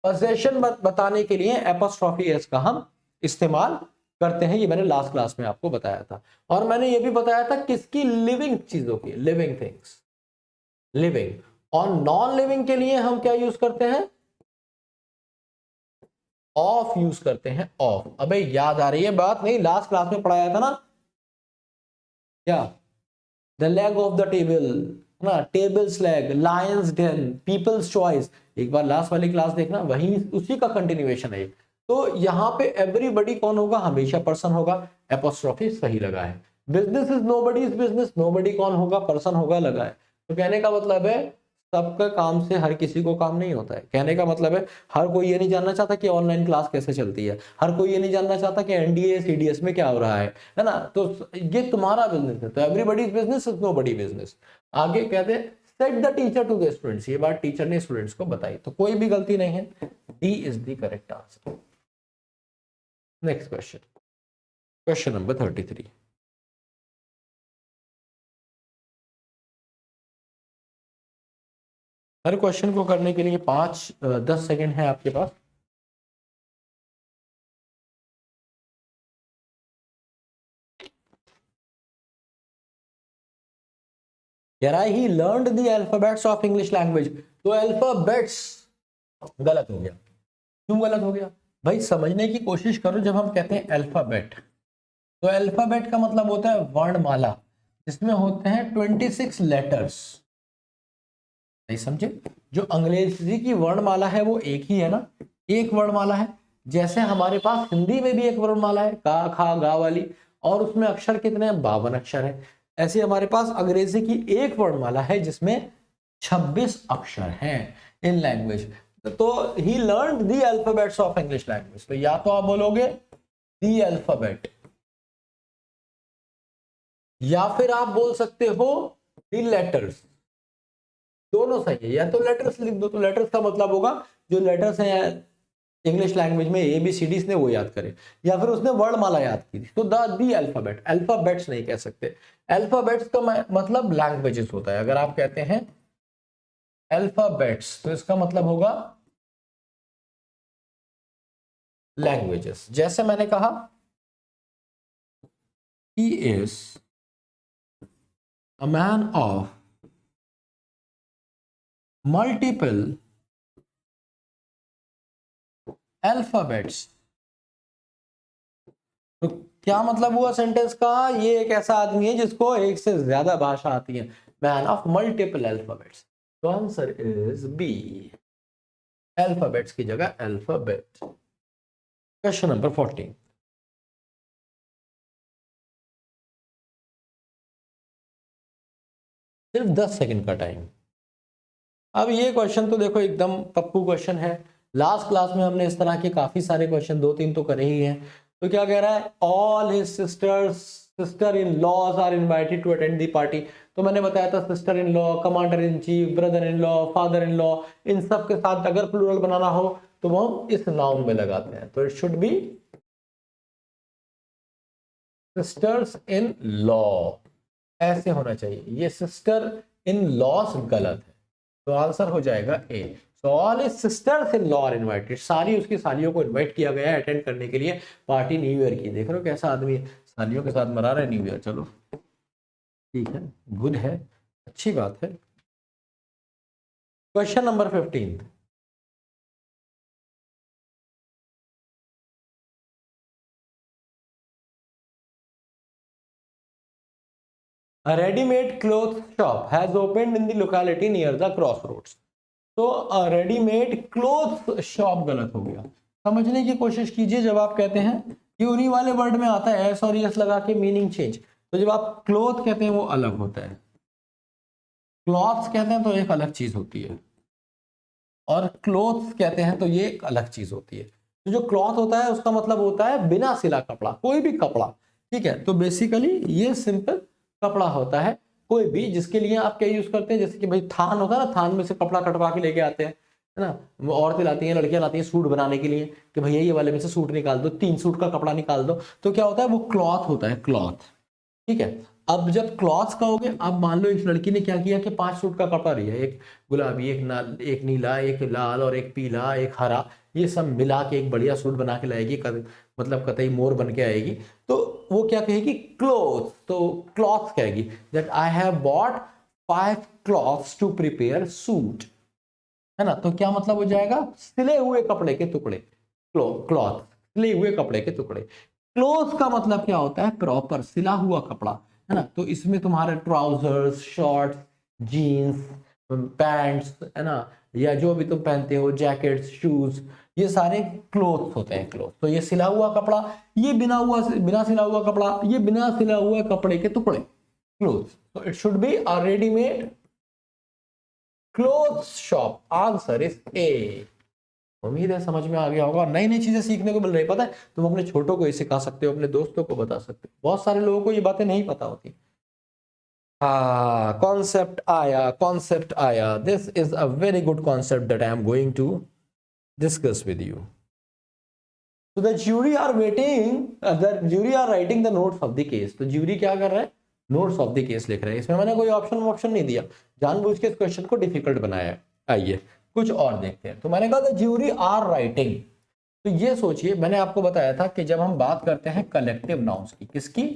पोजीशन बताने के लिए एपोस्ट्रोफी एस का हम इस्तेमाल करते हैं। ये मैंने लास्ट क्लास में आपको बताया था। और मैंने ये भी बताया था किसकी, लिविंग चीजों की, लिविंग थिंग्स, लिविंग। और नॉन लिविंग के लिए हम क्या यूज करते हैं, ऑफ यूज करते हैं, ऑफ। अबे याद आ रही है बात, नहीं लास्ट क्लास में पढ़ाया था ना क्या, the leg of the table, ना, table's leg, lion's den, people's choice. एक बार लास्ट वाली क्लास देखना, वही उसी का कंटिन्यूएशन है। तो यहाँ पे एवरीबडी कौन होगा, हमेशा पर्सन होगा, एपोस्ट्रोफी सही लगा है। Business is nobody is business, nobody कौन होगा, पर्सन होगा, लगा है। तो कहने का मतलब है सबका काम से हर किसी को काम नहीं होता है। कहने का मतलब है हर कोई ये नहीं जानना चाहता कि ऑनलाइन क्लास कैसे चलती है, हर कोई ये नहीं जानना चाहता कि एनडीए सीडीएस में क्या हो रहा है ना। तो ये तुम्हारा बिजनेस है, तो everybody business is nobody business. आगे कहते हैं said the teacher to the students, ये बात टीचर ने स्टूडेंट्स को बताई, तो कोई भी गलती नहीं है, D is the correct answer. Next question, question number 33। Her question को करने के लिए 5-10 सेकेंड है आपके पास। कह रहा है he learned the alphabets of English language. तो अल्फाबेट्स गलत हो गया। क्यों गलत हो गया भाई? समझने की कोशिश करो। जब हम कहते हैं अल्फाबेट, तो अल्फाबेट का मतलब होता है वर्णमाला, जिसमें होते हैं 26 लेटर्स। नहीं समझे? जो अंग्रेजी की वर्णमाला है वो एक ही है ना, एक वर्णमाला है। जैसे हमारे पास हिंदी में भी एक वर्णमाला है, का खा गा वाली, और उसमें अक्षर कितने हैं? 52 अक्षर है। ऐसे हमारे पास अंग्रेजी की एक वर्णमाला है जिसमें 26 अक्षर हैं इन लैंग्वेज। तो he learn the alphabets of English language. तो या तो आप बोलोगे दी अल्फाबेट, या फिर आप बोल सकते हो दी लेटर्स। दोनों सही है। या तो लेटर्स लिख दो, तो लेटर्स का मतलब होगा जो लेटर्स हैं इंग्लिश लैंग्वेज में ABCD ने वो याद करे, या फिर उसने वर्णमाला याद की थी। तो दी अल्फाबेट, अल्फाबेट्स नहीं कह सकते। अल्फाबेट्स का मतलब लैंग्वेजेस होता है। अगर आप कहते हैं अल्फाबेट्स तो इसका मतलब होगा लैंग्वेजेस। जैसे मैंने कहा he is a man of multiple alphabets. तो क्या मतलब हुआ सेंटेंस का? ये एक ऐसा आदमी है जिसको एक से ज्यादा भाषा आती है, मैन ऑफ मल्टीपल अल्फाबेट्स। तो आंसर इज बी, अल्फाबेट्स की जगह अल्फाबेट। Question number 14। सिर्फ 10 सेकंड का टाइम। अब ये क्वेश्चन तो देखो एकदम पप्पू क्वेश्चन है। लास्ट क्लास में हमने इस तरह के काफी सारे क्वेश्चन 2-3 तो करे ही हैं। तो क्या कह रहा है? All his sister in laws are invited to attend the party. तो मैंने बताया था sister in law, commander in chief, brother in law, father in law, इन सब के साथ अगर प्लूरल बनाना हो तो वो हम इस नाउन में लगाते हैं। तो it should B sisters in law, ऐसे होना चाहिए। ये सिस्टर इन लॉस गलत है, तो आंसर हो जाएगा A. So all his sisters in law are invited. सारी उसकी सालियों को इनवाइट किया गया है अटेंड करने के लिए पार्टी न्यू ईयर की। देख रहे हो कैसा आदमी है, सालियों के साथ मना रहा है न्यू ईयर। चलो ठीक है, गुड है, अच्छी बात है। Question number 15। A ready-made clothes shop has opened in the locality near the crossroads. तो रेडीमेड क्लोथ शॉप गलत हो गया। समझने की कोशिश कीजिए। जब आप कहते हैं कि उन्हीं वाले वर्ड में आता है एस और यस लगा के मीनिंग चेंज। तो जब आप क्लोथ कहते हैं वो अलग होता है, क्लॉथ्स कहते हैं तो एक अलग चीज होती है, और क्लोथ्स कहते हैं तो ये एक अलग चीज होती है। तो जो क्लॉथ होता है उसका मतलब होता है बिना सिला कपड़ा, कोई भी कपड़ा। ठीक है, तो बेसिकली ये सिंपल कपड़ा होता है कोई भी, जिसके लिए आप क्या यूज करते हैं, जैसे कि भाई थान होता है ना, थान में से कपड़ा कटवा के लेके आते हैं, है ना। औरतें लाती हैं, लड़कियां लाती हैं सूट बनाने के लिए कि भैया ये वाले में से सूट निकाल दो, 3 सूट का कपड़ा निकाल दो। तो क्या होता है, वो क्लॉथ होता है, क्लॉथ। ठीक है, अब जब क्लॉथ कहोगे, अब मान लो एक लड़की ने क्या किया कि 5 सूट का कपड़ा लिया, एक गुलाबी, एक नीला, एक लाल और एक पीला, एक हरा, ये सब मिला के एक बढ़िया सूट बना के लाएगी, मतलब कतई मोर बन के आएगी। तो वो क्या कहेगी? क्लोथ। तो क्लॉथ कहेगी that I have bought 5 cloths to prepare suit, है ना। तो क्या मतलब हो जाएगा? सिले हुए कपड़े के टुकड़े, क्लॉथ, सिले हुए कपड़े के टुकड़े। क्लोथ का मतलब क्या होता है? प्रॉपर सिला हुआ कपड़ा, है ना। तो इसमें तुम्हारे ट्राउजर्स, शॉर्ट्स, जीन्स, पैंट्स, है ना, या जो भी तुम पहनते हो, जैकेट्स, शूज, ये सारे क्लोथ्स होते हैं। क्लोथ तो ये सिला हुआ कपड़ा, ये बिना सिला हुआ कपड़ा, ये बिना सिला हुआ कपड़े के टुकड़े, क्लोथ्स। तो it should be a readymade clothes shop. Answer is ए। उम्मीद है समझ में आ गया होगा। नई नई चीजें सीखने को मिल रही, पता है तुम अपने छोटों को ही सिखा सकते हो, अपने दोस्तों को बता सकते हो। बहुत सारे लोगों को ये बातें नहीं पता होती। हाँ, कॉन्सेप्ट आया, कॉन्सेप्ट आया। This is a very good concept that I am going to discuss with you. So the jury are waiting, the jury are writing the notes of the case. तो ज्यूरी क्या कर रहा है? Notes of the case लिख रहे हैं। इसमें मैंने कोई ऑप्शन नहीं दिया, जानबूझ के इस क्वेश्चन को डिफिकल्ट बनाया है। आइए कुछ और देखते हैं। तो मैंने कहा द ज्यूरी आर राइटिंग, तो ये सोचिए मैंने आपको बताया था कि जब हम बात करते हैं कलेक्टिव नाउन्स की, किसकी,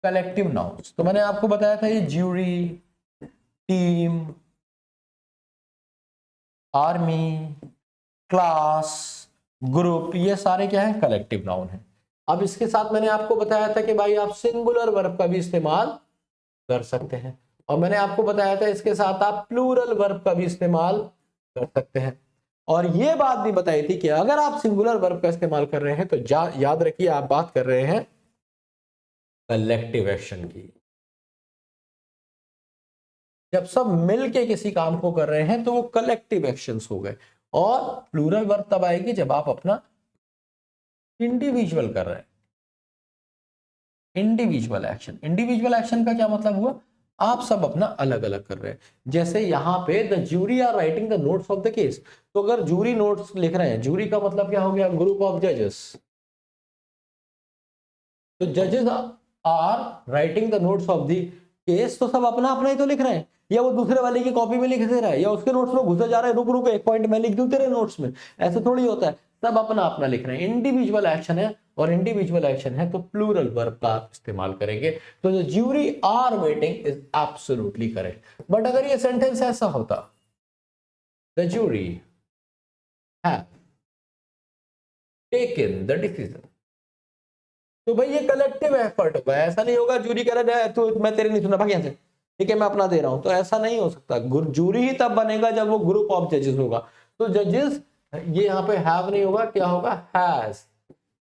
कलेक्टिव नाउन्स, तो मैंने आपको बताया था ये jury, team, army, class, group, ये सारे क्या है, कलेक्टिव नाउन है। अब इसके साथ मैंने आपको बताया था कि भाई आप सिंगुलर वर्ब का भी इस्तेमाल कर सकते हैं, और मैंने आपको बताया था इसके साथ आप प्लूरल वर्ब का भी इस्तेमाल कर सकते हैं। और ये बात भी बताई थी कि अगर आप सिंगुलर वर्ब का इस्तेमाल कर रहे हैं तो याद रखिए आप बात कर रहे हैं कलेक्टिव एक्शन की। जब सब मिलके किसी काम को कर रहे हैं तो वो कलेक्टिव एक्शंस हो गए। और प्लूरल वर्ब तब आएगी जब आप अपना इंडिविजुअल कर रहे हैं, इंडिविजुअल एक्शन। इंडिविजुअल एक्शन का क्या मतलब हुआ, आप सब अपना अलग अलग कर रहे हैं। जैसे यहां पे the jury are writing the notes of the case, तो अगर जूरी नोट्स लिख रहे हैं, जूरी का मतलब क्या हो गया, ग्रुप ऑफ जजेस, तो जजेस are writing the notes of the case, तो सब अपना अपना ही तो लिख रहे हैं, या वो दूसरे वाले की कॉपी में लिख दे रहा है, या उसके नोट्स में घुसे जा रहे हैं, रुक रुक एक पॉइंट मैं लिख दूं तेरे नोट्स में, ऐसे थोड़ी होता है, सब अपना अपना लिख रहे हैं। इंडिविजुअल एक्शन है, और इंडिविजुअल एक्शन है तो प्लूरल वर्ब का आप इस्तेमाल करेंगे। तो the jury are waiting is absolutely correct. But अगर ये सेंटेंस ऐसा होता, the jury have taken the decision, तो भाई ये कलेक्टिव एफर्ट होगा, ऐसा नहीं होगा जूरी कह रहा है तो मैं तेरे नहीं सुना भाग यहां से, ठीक है मैं अपना दे रहा हूं, तो ऐसा नहीं हो सकता। जूरी ही तब बनेगा जब वो ग्रुप ऑफ जजेस होगा। तो जजेस, ये यहाँ पे हैव नहीं होगा, क्या होगा, हैज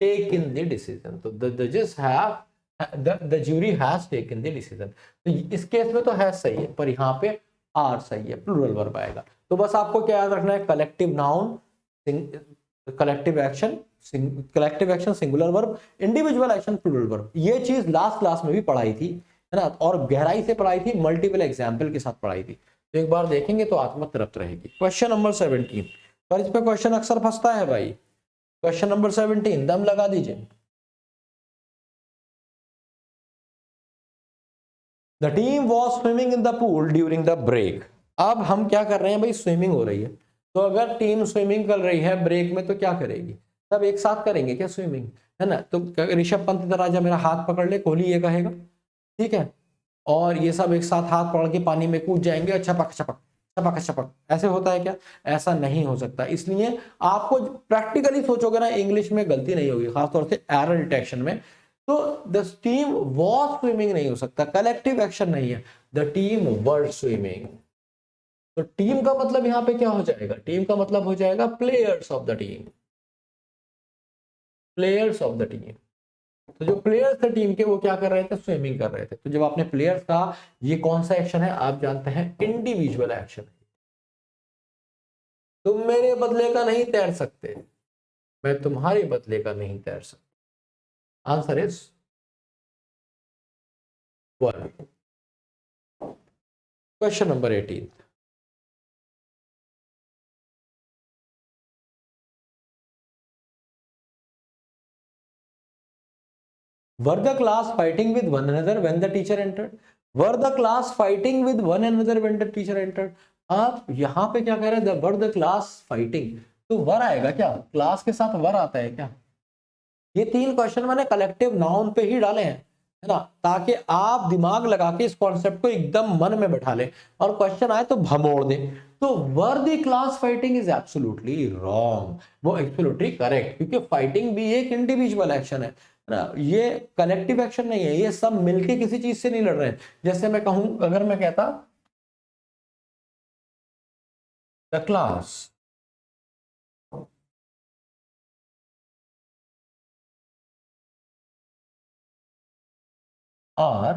टेकन द डिसीजन। तो द जजेस have, the jury has taken the decision. तो इस केस में तो हैज सही है, पर यहाँ पे आर सही है, प्लूरल वर्ब आएगा। तो बस आपको क्या याद रखना है, collective noun, collective action, collective action singular verb, individual action plural verb. ये चीज लास्ट क्लास में भी पढ़ाई थी, है ना, और गहराई से पढ़ाई थी, मल्टीपल एग्जाम्पल के साथ पढ़ाई थी। तो एक बार देखेंगे तो आत्मा तृप्त रहेगी। क्वेश्चन नंबर 17, पर इस पे क्वेश्चन अक्सर फंसता है भाई। क्वेश्चन नंबर 17, दम लगा दीजिए। The team was swimming in the pool during the break. अब हम क्या कर रहे हैं भाई, स्विमिंग हो रही है, तो अगर टीम स्विमिंग कर रही है ब्रेक में तो क्या करेगी, सब एक साथ करेंगे क्या स्विमिंग, है ना। तो ऋषभ पंत इधर आजा मेरा हाथ पकड़ ले, कोहली ये कहेगा, ठीक है, और ये सब एक साथ हाथ पकड़ के पानी में कूद जाएंगे, और छपक छपक छपक छपक, ऐसे होता है क्या, ऐसा नहीं हो सकता। इसलिए आपको प्रैक्टिकली सोचोगे ना, इंग्लिश में गलती नहीं होगी, खासतौर से एरर डिटेक्शन में। तो द टीम वॉज स्विमिंग नहीं हो सकता, कलेक्टिव एक्शन नहीं है, द टीम वर स्विमिंग। तो टीम का मतलब यहां पे क्या हो जाएगा, टीम का मतलब हो जाएगा players of the team, players of the team. तो जो प्लेयर्स थे टीम के वो क्या कर रहे थे, स्विमिंग कर रहे थे। तो जब आपने प्लेयर्स कहा, ये कौन सा एक्शन है, आप जानते हैं इंडिविजुअल एक्शन। तुम मेरे बदले का नहीं तैर सकते, मैं तुम्हारे बदले का नहीं तैर सकता। Answer is one. Question number 18, were the class fighting with one another when the teacher entered? Were the class fighting with one another when the teacher entered? आप यहां पे क्या कह रहे हैं, were the class fighting, तो वर आएगा क्या, क्लास के साथ वर आता है क्या। ये तीन क्वेश्चन मैंने कलेक्टिव नाउन पे ही डाले हैं, है ना, ताकि आप दिमाग लगा के इस कॉन्सेप्ट को एकदम मन में बैठा लें, और क्वेश्चन आए तो भमोड़ दें। तो were the class fighting is absolutely wrong, वो एब्सोल्युटली करेक्ट, क्योंकि फाइटिंग भी एक इंडिविजुअल एक्शन है ना, ये कलेक्टिव एक्शन नहीं है, ये सब मिलके किसी चीज से नहीं लड़ रहे हैं। जैसे मैं कहूं, अगर मैं कहता the class are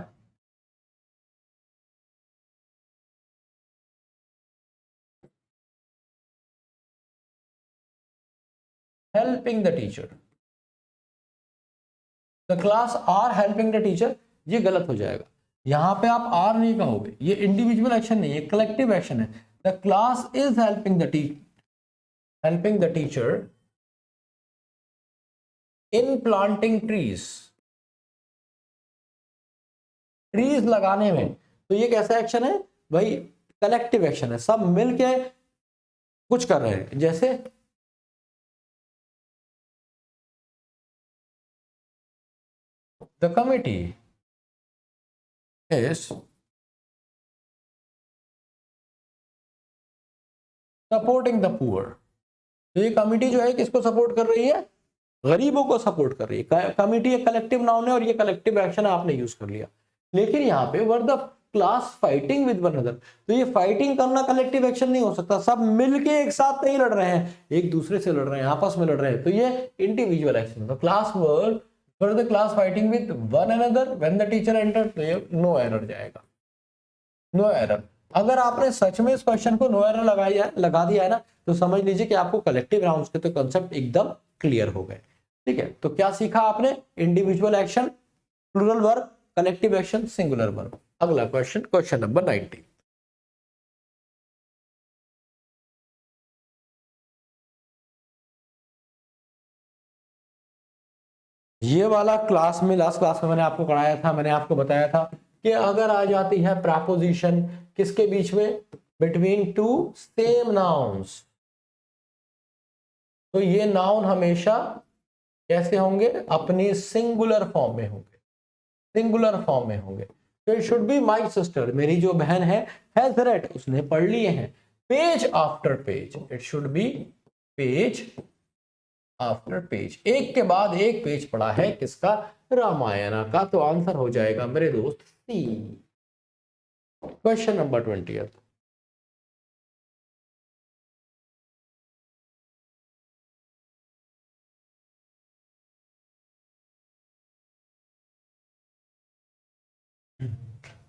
helping the teacher, the class are helping the teacher, ये गलत हो जाएगा। यहां पे आप आर नहीं कहोगे, ये इंडिविजुअल एक्शन नहीं है, कलेक्टिव एक्शन है। The class is helping the teacher in planting trees, trees लगाने में। तो ये कैसा एक्शन है, भाई कलेक्टिव एक्शन है, सब मिलके कुछ कर रहे हैं। जैसे the committee is supporting the poor. तो ये कमिटी जो है किसको सपोर्ट कर रही है? गरीबों को सपोर्ट कर रही है। कमिटी एक कलेक्टिव नाउन है और ये कलेक्टिव एक्शन आपने यूज कर लिया। लेकिन यहाँ पे were the class fighting with one another, तो ये फाइटिंग करना कलेक्टिव एक्शन नहीं हो सकता, सब मिलके एक साथ नहीं लड़ रहे हैं, एक दूसरे से लड़ रहे हैं, आपस में लड़ रहे हैं, तो ये इंडिविजुअल एक्शन। तो class were the class fighting with one another when the teacher enter, तो ये नो एरर जाएगा, नो एरर। अगर आपने सच में इस क्वेश्चन को नो एरर लगा दिया है ना, तो समझ लीजिए कि आपको कलेक्टिव नाउन्स के तो कांसेप्ट एकदम क्लियर हो गए। ठीक है, तो क्या सीखा आपने? Individual action, plural verb, collective action, singular verb. अगला क्वेश्चन, क्वेश्चन नंबर 90। ये वाला क्लास में, लास्ट क्लास में मैंने आपको कराया था, मैंने आपको बताया था कि अगर आ जाती है प्रपोजिशन किसके बीच में, बिटवीन टू सेम नाउन्स, तो ये नाउन हमेशा कैसे होंगे? अपनी सिंगुलर फॉर्म में होंगे, सिंगुलर फॉर्म में होंगे। तो it should be my sister, मेरी जो बहन है, हैज रेड, उसने पढ़ लिए हैं, page after page, it should B page after page, एक के बाद एक पेज पढ़ा है किसका? रामायण का। तो आंसर हो जाएगा मेरे दोस्त सी। Question number 20।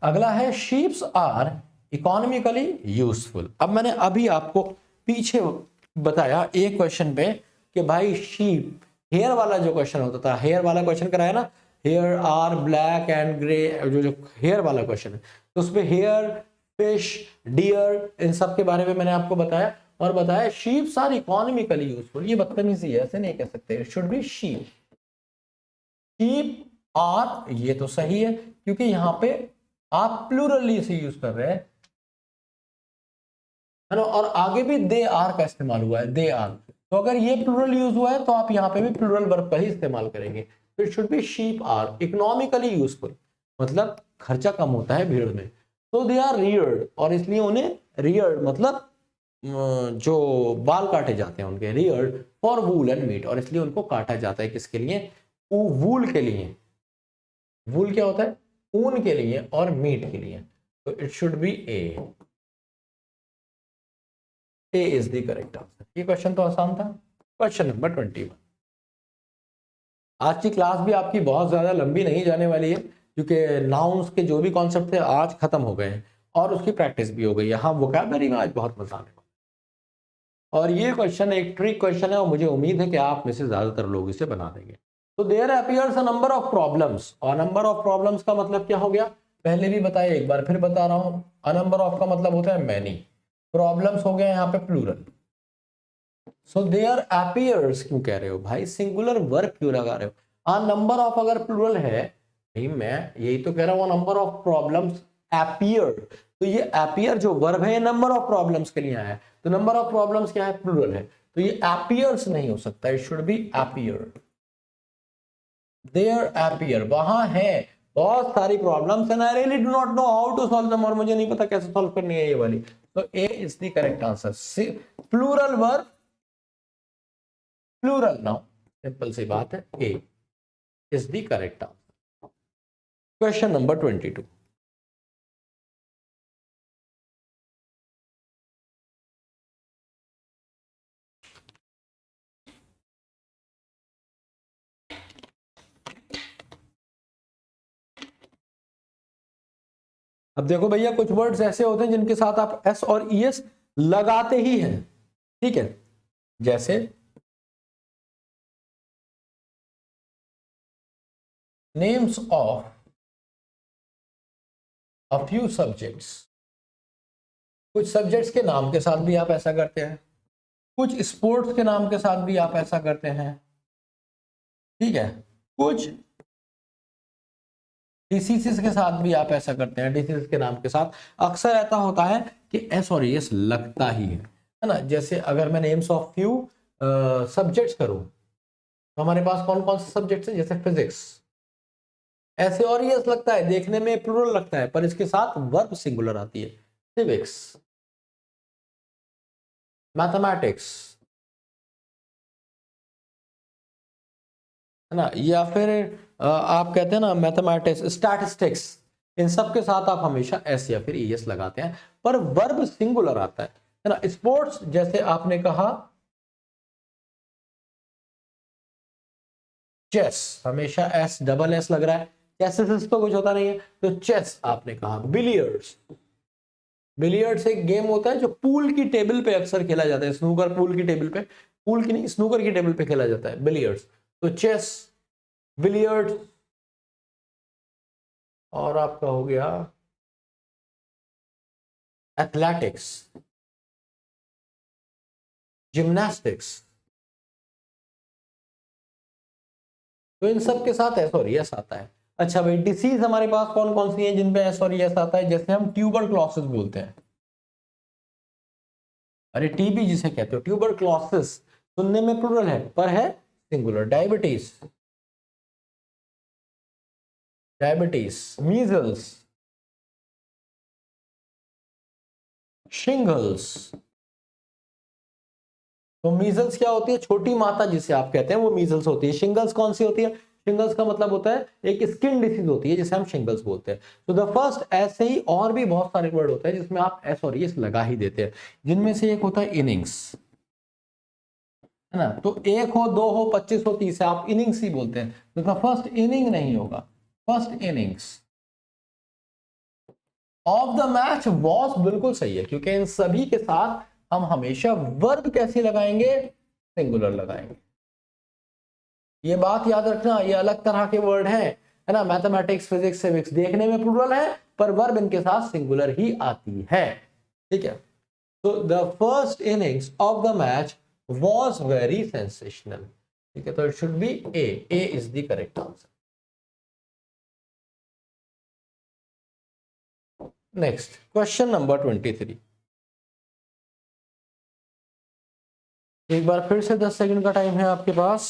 अगला है शीप्स आर इकोनॉमिकली यूजफुल। अब मैंने अभी आपको पीछे बताया एक क्वेश्चन पे कि भाई शीप, हेयर वाला जो क्वेश्चन होता था, हेयर वाला क्वेश्चन कराया ना, hair are black and grey, जो हेयर वाला क्वेश्चन है, तो उसमें हेयर, फिश, डियर, इन सब के बारे में मैंने आपको बताया, और बताया शीप्स आर इकोनॉमिकली यूजफुल। ये बदतमीजी है, ऐसे नहीं कह सकते, it should be sheep. Sheep are, ये तो सही है क्योंकि यहां पे आप प्लूरली से यूज कर रहे हैं, है ना, और आगे भी दे आर का इस्तेमाल हुआ है, दे आर। तो अगर ये प्लूरल यूज हुआ है तो आप यहाँ पे भी प्लूरल वर्ब का ही इस्तेमाल करेंगे। तो it should be sheep are economically useful, मतलब खर्चा कम होता है भीड़ में। तो दे आर रियर्ड, और इसलिए उन्हें रियर्ड मतलब जो बाल काटे जाते हैं उनके, reared for wool and meat, और इसलिए उनको काटा जाता है किसके लिए? वूल के लिए। वूल क्या होता है? ऊन के लिए, और मीट के लिए। तो it should B A is the correct answer. ये क्वेश्चन तो आसान था। Question number 21। आज की क्लास भी आपकी बहुत ज्यादा लंबी नहीं जाने वाली है, क्योंकि नाउन्स के जो भी कॉन्सेप्ट थे आज खत्म हो गए हैं और उसकी प्रैक्टिस भी हो गई है। हाँ, वोकैबुलरी में आज बहुत मजा आने वाला है। और ये क्वेश्चन एक ट्रिक क्वेश्चन है और मुझे उम्मीद है कि आप में से ज्यादातर लोग इसे बना देंगे। तो there appears a number of problems, और नंबर ऑफ प्रॉब्लम्स का मतलब क्या हो गया? पहले भी बताया, एक बार फिर बता रहा हूं, अ नंबर ऑफ का मतलब होता है मैनी, प्रॉब्लम्स हो गया यहाँ पे प्लूरल। सो देयर अपीयर्स क्यों कह रहे हो भाई? सिंगुलर वर्ब क्यों लगा रहे हो? हाँ, नंबर ऑफ अगर प्लूरल है, नहीं मैं यही तो कह रहा हूँ, नंबर ऑफ प्रॉब्लम्स अपीयर, तो ये अपीयर जो वर्ब है, नंबर ऑफ प्रॉब्लम्स के लिए आया है, तो नंबर ऑफ प्रॉब्लम्स क्या है? प्लूरल है, तो ये अपीयर्स नहीं हो सकता, it should be appear. There appear, वहां है बहुत सारी problems and I really do not know how to solve them, और मुझे नहीं पता कैसे सॉल्व करनी है ये वाली। तो A is the correct answer. Plural verb, plural noun, simple सी बात है, A is the correct answer. Question number 22। अब देखो भैया, कुछ वर्ड्स ऐसे होते हैं जिनके साथ आप एस और ई एस लगाते ही हैं, ठीक है, जैसे names of a few subjects, कुछ सब्जेक्ट्स के नाम के साथ भी आप ऐसा करते हैं, कुछ स्पोर्ट्स के नाम के साथ भी आप ऐसा करते हैं, ठीक है, कुछ डिसीजेस के साथ भी आप ऐसा करते हैं, डिसीज के नाम के साथ अक्सर ऐसा होता है कि एस और एस लगता ही है ना। जैसे अगर मैं नेम्स ऑफ फ्यू सब्जेक्ट्स करूं तो हमारे पास कौन कौन से सब्जेक्ट्स हैं, जैसे फिजिक्स, ऐसे और एस लगता है, देखने में प्लूरल लगता है पर इसके साथ वर्ब सिंगुलर आती है। सिविक्स, मैथमेटिक्स, है ना, या फिर आप कहते हैं ना मैथमेटिक्स, स्टैटिस्टिक्स, इन सब के साथ आप हमेशा एस या फिर ईएस लगाते हैं पर वर्ब सिंगुलर आता है ना। स्पोर्ट्स जैसे आपने कहा चेस, हमेशा एस डबल एस लग रहा है, चेस तो कुछ होता नहीं है तो चेस आपने कहा। बिलियर्ड्स, बिलियर्ड्स एक गेम होता है जो पूल की टेबल पे अक्सर खेला जाता है, स्नूकर पूल की टेबल पे, पूल की नहीं स्नूकर की टेबल पे खेला जाता है बिलियर्ड्स। तो चेस, बिलियर्ड्स, और आपका हो गया एथलेटिक्स, जिम्नास्टिक्स। तो इन सब के साथ एस और यस आता है। अच्छा भाई, डिसीज हमारे पास कौन कौन सी है जिनपे एस और यस आता है, जैसे हम ट्यूबरक्लोसिस बोलते हैं, अरे टीबी जिसे कहते हो, ट्यूबरक्लोसिस सुनने में प्लूरल है पर है singular. Diabetes, diabetes, measles, shingles. तो मीजल्स क्या होती है, छोटी माता जिसे आप कहते हैं वो मीजल्स होती है। शिंगल्स कौन सी होती है, शिंगल्स का मतलब होता है एक स्किन डिसीज होती है जिसे हम शिंगल्स बोलते हैं। तो द फर्स्ट, ऐसे ही और भी बहुत सारे वर्ड होते हैं जिसमें आप एस और एस लगा ही देते हैं, जिनमें से एक होता है इनिंग्स, है ना। तो एक हो, दो हो, 25 हो, 30 है, आप इनिंग्स ही बोलते हैं। तो द फर्स्ट इनिंग नहीं होगा, first innings of the match was बिल्कुल सही है, क्योंकि इन सभी के साथ हम हमेशा वर्ब कैसे लगाएंगे, सिंगुलर लगाएंगे। ये बात याद रखना, ये अलग तरह के वर्ड हैं, है ना। मैथमेटिक्स, फिजिक्स, सिविक्स देखने में प्लूरल है पर वर्ब इनके साथ सिंगुलर ही आती है, ठीक है। तो the first innings of the match was very sensational, ठीक है। तो it should B A is the correct answer. Next question number 23, एक बार फिर से 10 सेकंड का टाइम है आपके पास।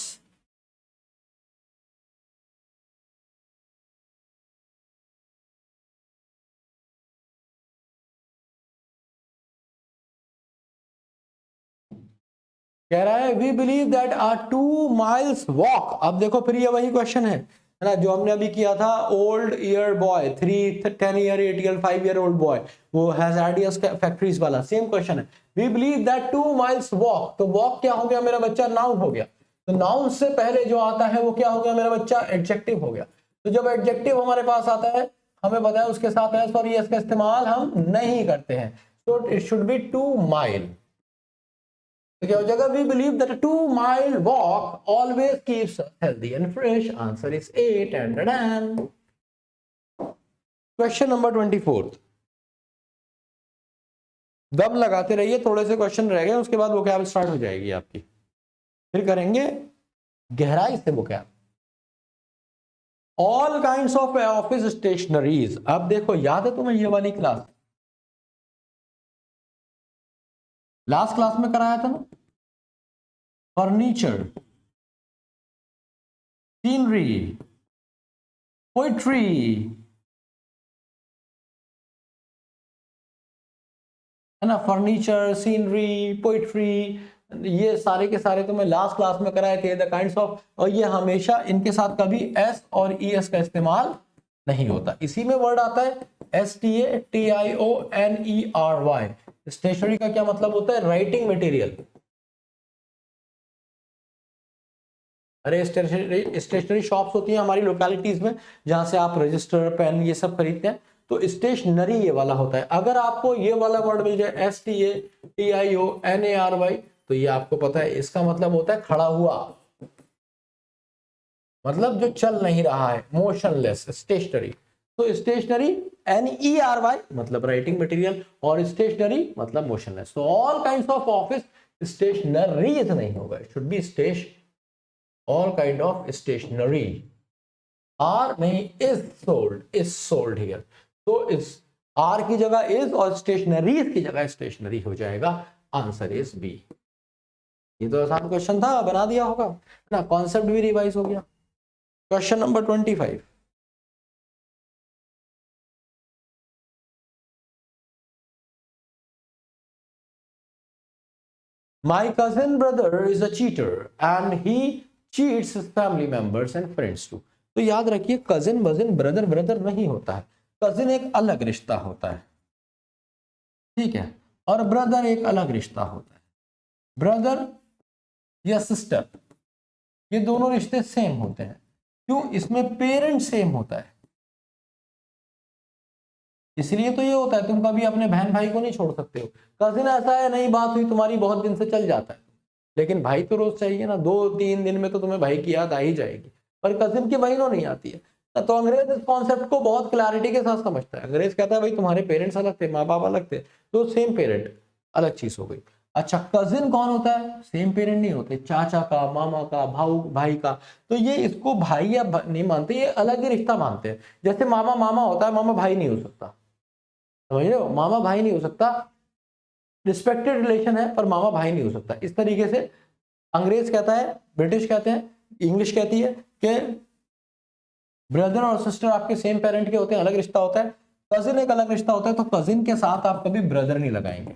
कह रहा है we believe that are 2 miles walk. अब देखो फिर ये वही क्वेश्चन है ना जो हमने अभी किया था। Old year boy, 10 year, 8 year, 5 year old boy, वो हैज आइडियाज फैक्ट्रीज वाला सेम क्वेश्चन है। We believe that 2 miles walk, तो वॉक क्या हो गया मेरा बच्चा, नाउन हो गया। तो नाउन से पहले जो आता है वो क्या हो गया मेरा बच्चा, एडजेक्टिव हो गया। तो जब एडजेक्टिव हमारे पास आता है, हमें पता है उसके साथ एस और एस का इस्तेमाल हम नहीं करते हैं, तो इट शुड बी 2 माइल। तो क्या हो जाएगा, we believe that 2 mile walk always keeps healthy and fresh. Answer is 8 and 10। Question number 24, दम लगाते रहिए, थोड़े से क्वेश्चन रह गए उसके बाद वोकैब स्टार्ट हो जाएगी आपकी, फिर करेंगे गहराई से vocab. All kinds of office stationeries. अब देखो याद है तुम्हें ये वाली क्लास, लास्ट क्लास में कराया था ना, फर्नीचर, सीनरी, पोइट्री, है ना, फर्नीचर, सीनरी, पोइट्री, ये सारे के सारे तो मैं लास्ट क्लास में कराए थे, द काइंड्स ऑफ। और ये हमेशा इनके साथ कभी एस और ई एस का इस्तेमाल नहीं होता, इसी में वर्ड आता है STATIONERY। स्टेशनरी का क्या मतलब होता है, राइटिंग मटेरियल। अरे स्टेशनरी शॉप्स होती हैं हमारी लोकेलिटीज में जहां से आप रजिस्टर, पेन, ये सब खरीदते हैं, तो स्टेशनरी ये वाला होता है। अगर आपको ये वाला वर्ड मिल जाए STATIONERY, तो ये आपको पता है इसका मतलब होता है खड़ा हुआ, मतलब जो चल नहीं रहा है, मोशनलेस, स्टेशनरी। तो स्टेशनरी NERY मतलब राइटिंग मटेरियल, और स्टेशनरी मतलब मोशनलेस। तो all kinds of office stationeries नहीं होगा, इट शुड बी स्टेश, all kind of stationery. Are नहीं, इज सोल्ड हियर। तो इस आर की जगह इज और स्टेशनरीज की जगह स्टेशनरी हो जाएगा। Answer is B. ये तो आसान क्वेश्चन था, बना दिया होगा ना, कॉन्सेप्ट भी रिवाइज हो गया। Question number 25। My cousin brother is a cheater and he cheats his family members and friends too. तो याद रखिए, कजिन वजिन ब्रदर ब्रदर नहीं होता है, कजिन एक अलग रिश्ता होता है, ठीक है, और ब्रदर एक अलग रिश्ता होता है। ब्रदर या सिस्टर ये दोनों रिश्ते सेम होते हैं, क्यों? इसमें पेरेंट सेम होता है, इसलिए तो ये होता है। तुम कभी अपने बहन भाई को नहीं छोड़ सकते हो। कजिन ऐसा है, नहीं बात हुई तुम्हारी बहुत दिन से, चल जाता है, लेकिन भाई तो रोज चाहिए ना, 2-3 दिन में तो तुम्हें भाई की याद आ ही जाएगी, पर कजिन की महीनों नहीं आती है। तो अंग्रेज इस कॉन्सेप्ट को बहुत क्लैरिटी के साथ समझता है। अंग्रेज कहता है भाई तुम्हारे पेरेंट्स अलग थे, माँ बाप अलग थे, तो सेम पेरेंट, अलग चीज हो गई। अच्छा, कजिन कौन होता है? सेम पेरेंट नहीं होते, चाचा का, मामा का, भाई का। तो ये इसको भाई या नहीं मानते, ये अलग ही रिश्ता मानते हैं। जैसे मामा मामा होता है, मामा भाई नहीं हो सकता, समझ रहे हो? मामा भाई नहीं हो सकता, रिस्पेक्टेड रिलेशन है पर मामा भाई नहीं हो सकता। इस तरीके से अंग्रेज कहता है, ब्रिटिश कहते हैं, इंग्लिश कहती है कि ब्रदर और सिस्टर आपके सेम पेरेंट के होते हैं, अलग रिश्ता होता है। कजिन एक अलग रिश्ता होता है, तो कजिन के साथ आप कभी ब्रदर नहीं लगाएंगे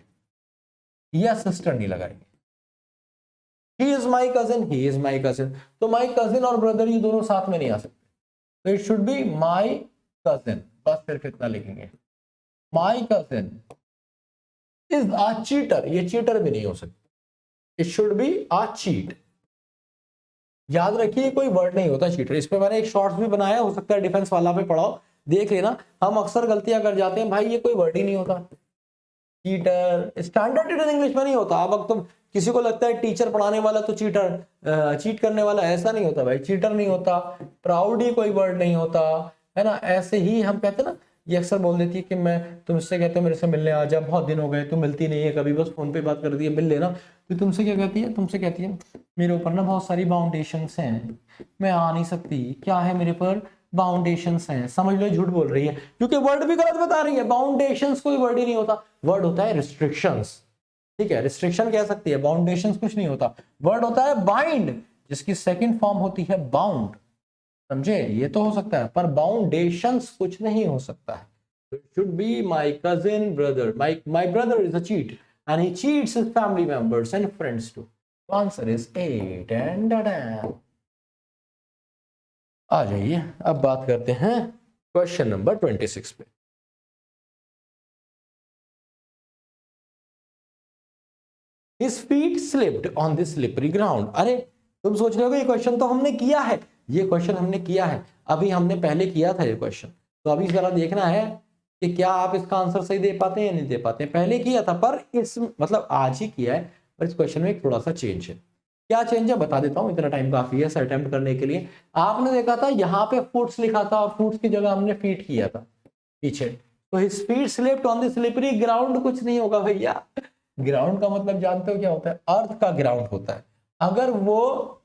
या सिस्टर नहीं लगाएंगे। He is my cousin, he is my cousin, तो माई कजिन और ब्रदर ये दोनों साथ में नहीं आ सकते, तो it should be my cousin, बस सिर्फ इतना लिखेंगे। My cousin is a cheater, ये चीटर भी नहीं हो सकता, it should be a cheat. याद रखिए कोई वर्ड नहीं होता चीटर। इस पे मैंने एक शॉर्ट्स भी बनाया, हो सकता है डिफेंस वाला पे पढ़ाओ, देख लेना। हम अक्सर गलतियां कर जाते हैं भाई, ये कोई वर्ड ही नहीं होता चीटर। स्टैंडर्ड इंग्लिश में नहीं होता। अब तुम किसी को लगता है टीचर पढ़ाने वाला तो चीटर, चीट करने वाला, ऐसा नहीं होता भाई, चीटर नहीं होता। प्राउड ही कोई वर्ड नहीं होता, है ना। ऐसे ही हम कहते हैं ना, ये अक्सर बोल देती है कि मैं तुमसे कहते हो मेरे से मिलने आ जा, बहुत दिन हो गए, तू मिलती नहीं है कभी, बस फोन पे बात कर दी है, मिल लेना। तो तुमसे क्या कहती है? तुमसे कहती है मेरे ऊपर ना बहुत सारी बाउंडेशंस हैं, मैं आ नहीं सकती, क्या है मेरे पर? बाउंडेशंस हैं। समझ लो झूठ बोल रही है, क्योंकि वर्ड भी गलत बता रही है। बाउंडेशंस कोई वर्ड ही नहीं होता, वर्ड होता है रिस्ट्रिक्शंस, ठीक है। रिस्ट्रिक्शन कह सकती है, बाउंडेशंस कुछ नहीं होता। वर्ड होता है बाइंड, जिसकी सेकंड फॉर्म होती है बाउंड, समझे? ये तो हो सकता है, पर बाउंडेशंस कुछ नहीं हो सकता है। It should be my cousin brother, my brother is a cheat and he cheats his family members and friends too. Answer is 8 and आ जाइए। अब बात करते हैं क्वेश्चन नंबर 26 पे। His feet slipped on the slippery ground। अरे तुम सोच रहे हो ये क्वेश्चन तो हमने किया है, ये क्वेश्चन हमने किया है, अभी हमने पहले किया था ये क्वेश्चन। तो अभी जरा देखना है कि क्या आप इसका आंसर सही दे पाते हैं या नहीं दे पाते हैं। पहले किया था, पर इस मतलब आज ही किया है, पर इस क्वेश्चन में एक थोड़ा सा चेंज है। क्या चेंज है बता देता हूँ, इतना टाइम काफी है अटेम्प्ट करने के लिए। आपने देखा था यहाँ पे फुट्स लिखा था और फुट्स की जगह हमने फीट किया था पीछे, तो his feet slipped on the slippery ground कुछ नहीं होगा भैया। ग्राउंड का मतलब जानते हो क्या होता है? अर्थ का ग्राउंड होता है। अगर वो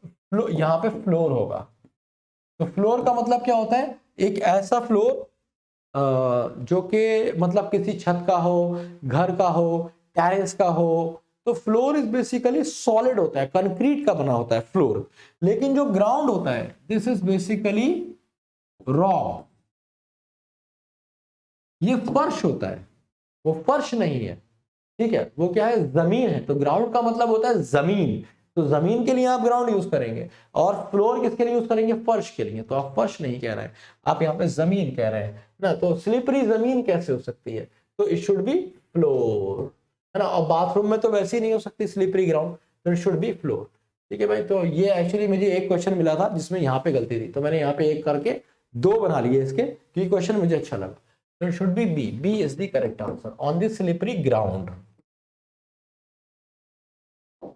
यहाँ पे फ्लोर होगा, तो फ्लोर का मतलब क्या होता है? एक ऐसा फ्लोर जो कि मतलब किसी छत का हो, घर का हो, टेरेस का हो। तो फ्लोर इज बेसिकली सॉलिड होता है, कंक्रीट का बना होता है फ्लोर। लेकिन जो ग्राउंड होता है, दिस इज बेसिकली रॉ, ये फर्श होता है, वो फर्श नहीं है, ठीक है। वो क्या है? जमीन है। तो ग्राउंड का मतलब होता है जमीन, तो जमीन के लिए आप ग्राउंड यूज करेंगे, और फ्लोर किसके लिए यूज करेंगे? फर्श के लिए। तो आप फर्श नहीं कह रहे हैं, आप यहाँ पे जमीन कह रहे हैं ना। तो स्लिपरी जमीन कैसे हो सकती है? तो इट शुड बी फ्लोर, है ना। और बाथरूम में तो वैसे ही नहीं हो सकती स्लिपरी ग्राउंड, तो इट शुड बी फ्लोर, ठीक है भाई। तो ये एक्चुअली मुझे एक क्वेश्चन मिला था जिसमें यहाँ पे गलती थी, तो मैंने यहाँ पे एक करके 2 बना लिए इसके, क्योंकि क्वेश्चन मुझे अच्छा लगा। तो it should be B, B is the correct answer, on the slippery ground.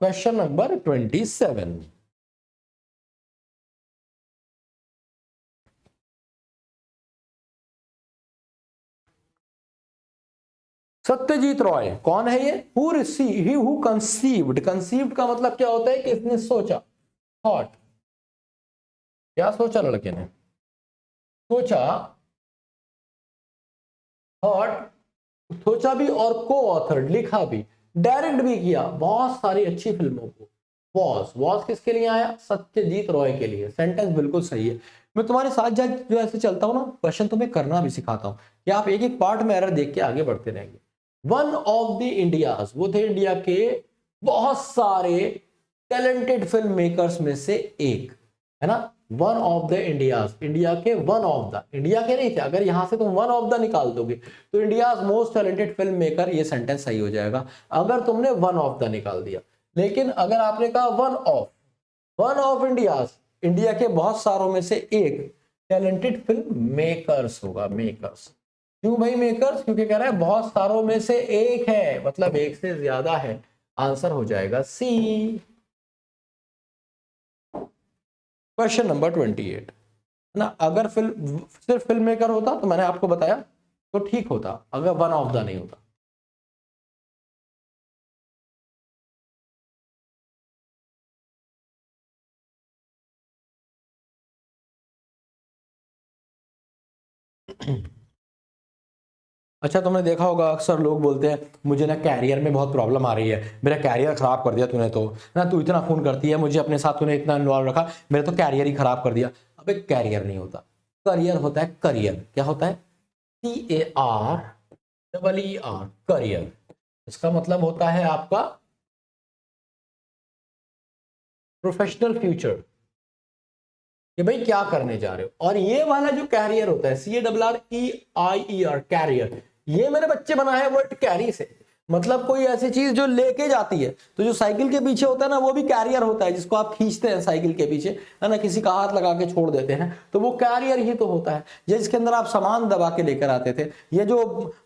Question number 27। Satyajit Ray कौन है ये? हु कंसीव्ड, कंसीव्ड का मतलब क्या होता है? कि इसने सोचा, थॉट, क्या सोचा लड़के ने? सोचा, थॉट, सोचा भी और को ऑथर्ड, लिखा भी, डायरेक्ट भी किया बहुत सारी अच्छी फिल्मों को। वॉज किसके लिए आया? सत्यजीत रॉय के लिए। सेंटेंस बिल्कुल सही है। मैं तुम्हारे साथ जो ऐसे चलता हूं ना, क्वेश्चन तुम्हें करना भी सिखाता हूं कि आप एक एक पार्ट में एरर देख के आगे बढ़ते रहेंगे। वन ऑफ द इंडियाज, वो थे इंडिया के बहुत सारे टैलेंटेड फिल्म मेकर्स में से एक, है ना। One of the India's, India के वन ऑफ द, इंडिया के नहीं थे, अगर यहां से तुम वन ऑफ द निकाल दोगे तो India's most talented film maker, ये सेंटेंस सही हो जाएगा अगर तुमने वन ऑफ द निकाल दिया। लेकिन अगर आपने कहा वन ऑफ इंडियाज, इंडिया के बहुत सारों में से एक टैलेंटेड फिल्म मेकर्स होगा, मेकर्स। क्यों भाई मेकर्स? क्योंकि कह रहा है बहुत सारों में से एक है, मतलब एक से ज्यादा है। आंसर हो जाएगा सी। क्वेश्चन नंबर 28 ना, अगर सिर्फ फिल्म मेकर होता तो मैंने आपको बताया तो ठीक होता, अगर वन ऑफ द नहीं होता। अच्छा, तुमने देखा होगा अक्सर लोग बोलते हैं मुझे ना कैरियर में बहुत प्रॉब्लम आ रही है, मेरा कैरियर खराब कर दिया तूने, तो ना तू इतना फोन करती है मुझे अपने साथ, तूने इतना इन्वॉल्व रखा, मेरा तो कैरियर ही खराब कर दिया। अबे कैरियर नहीं होता, करियर होता है। करियर क्या होता है? CAREER, career. इसका मतलब होता है आपका प्रोफेशनल फ्यूचर, कि भाई क्या करने जा रहे हो। और ये वाला जो कैरियर होता है, CAREER, कैरियर, ये मेरे बच्चे बना है वर्ड कैरी से, मतलब कोई ऐसी चीज जो लेके जाती है। तो जो साइकिल के पीछे होता है ना, वो भी कैरियर होता है, जिसको आप खींचते हैं साइकिल के पीछे, है ना, किसी का हाथ लगा के छोड़ देते हैं, तो वो कैरियर ही तो होता है। जिसके अंदर आप सामान दबा के लेकर आते थे। ये जो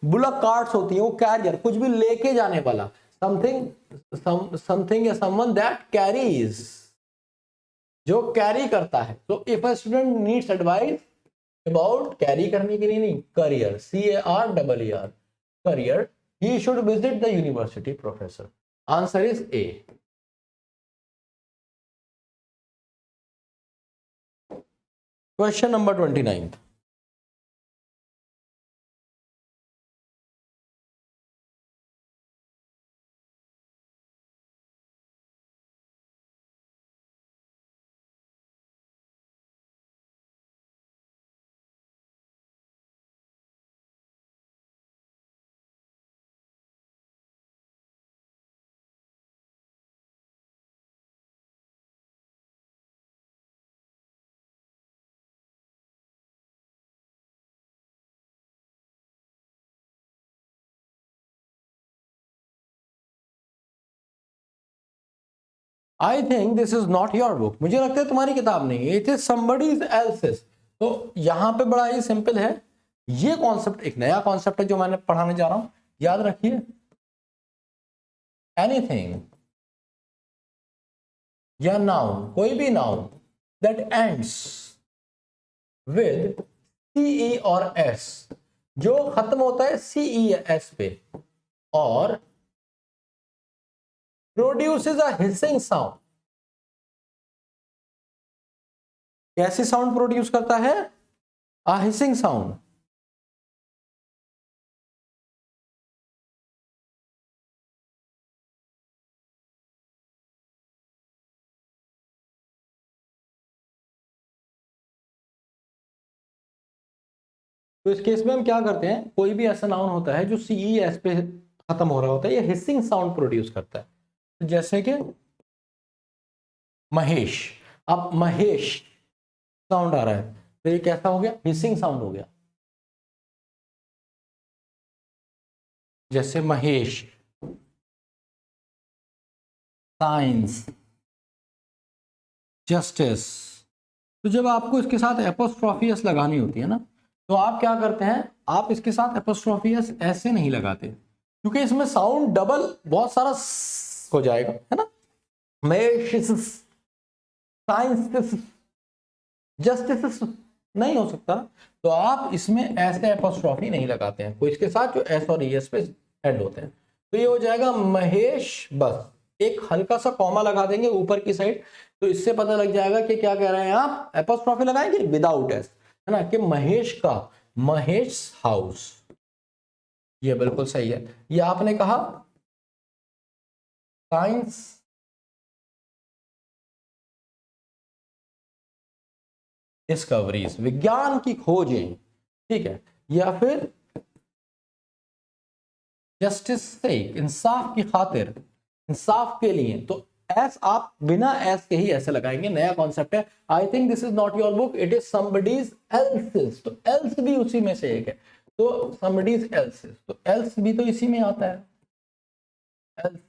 बुलक कार्ट्स होती है वो कैरियर, कुछ भी लेके जाने वाला, समथिंग या समवन दैट कैरीज, जो कैरी करता है। तो if a student needs advice about carry करने के लिए, नहीं, career, CAREER, career, he should visit the university professor. Answer is A. Question number 29. I think this is not your book. मुझे लगता है तुम्हारी किताब नहीं है, it is somebody else's. तो यहां पे बड़ा ही सिंपल है। ये कॉन्सेप्ट एक नया कॉन्सेप्ट है जो मैंने पढ़ाने जा रहा हूं, याद रखिए। एनीथिंग या नाउन, कोई भी noun that ends with CE और S, जो खत्म होता है CE या S पे, और प्रोड्यूसेस अ हिसिंग साउंड। कैसे साउंड प्रोड्यूस करता है? अ हिसिंग साउंड। तो इस केस में हम क्या करते हैं, कोई भी ऐसा नाउन होता है जो CE S पे खत्म हो रहा होता है, ये हिसिंग साउंड प्रोड्यूस करता है। तो जैसे कि महेश, अब महेश साउंड आ रहा है, तो ये कैसा हो गया? हिसिंग साउंड हो गया। जैसे महेश, साइंस, जस्टिस। तो जब आपको इसके साथ एपोस्ट्रोफी एस लगानी होती है ना, तो आप क्या करते हैं, आप इसके साथ एपोस्ट्रोफी एस ऐसे नहीं लगाते, क्योंकि इसमें साउंड डबल बहुत सारा हो जाएगा, है ना। महेश, साइंस, जस्टिस नहीं हो सकता। तो आप इसमें ऐसे एपोस्ट्रोफी नहीं लगाते हैं, कोई इसके साथ जो एस और एस पे एंड होते हैं। तो ये हो जाएगा महेश, बस एक हल्का सा कॉमा लगा देंगे ऊपर की साइड, तो इससे पता लग जाएगा कि क्या कह रहे हैं आप, एपोस्ट्रोफी लगाएंगे विदाउट एस। है ना, कि महेश का, महेश हाउस, ये बिल्कुल सही है। ये आपने कहा साइंस डिस्कवरीज, विज्ञान की खोजें, ठीक है, या फिर जस्टिस से, इंसाफ की खातिर, इंसाफ के लिए, तो एस आप बिना एस के ही ऐसे लगाएंगे, नया कॉन्सेप्ट है। I think this is not your book, it is somebody's else's, तो एल्स भी उसी में से एक है, तो समबडीज एल्सिस, तो एल्स भी तो इसी में आता है, एल्स,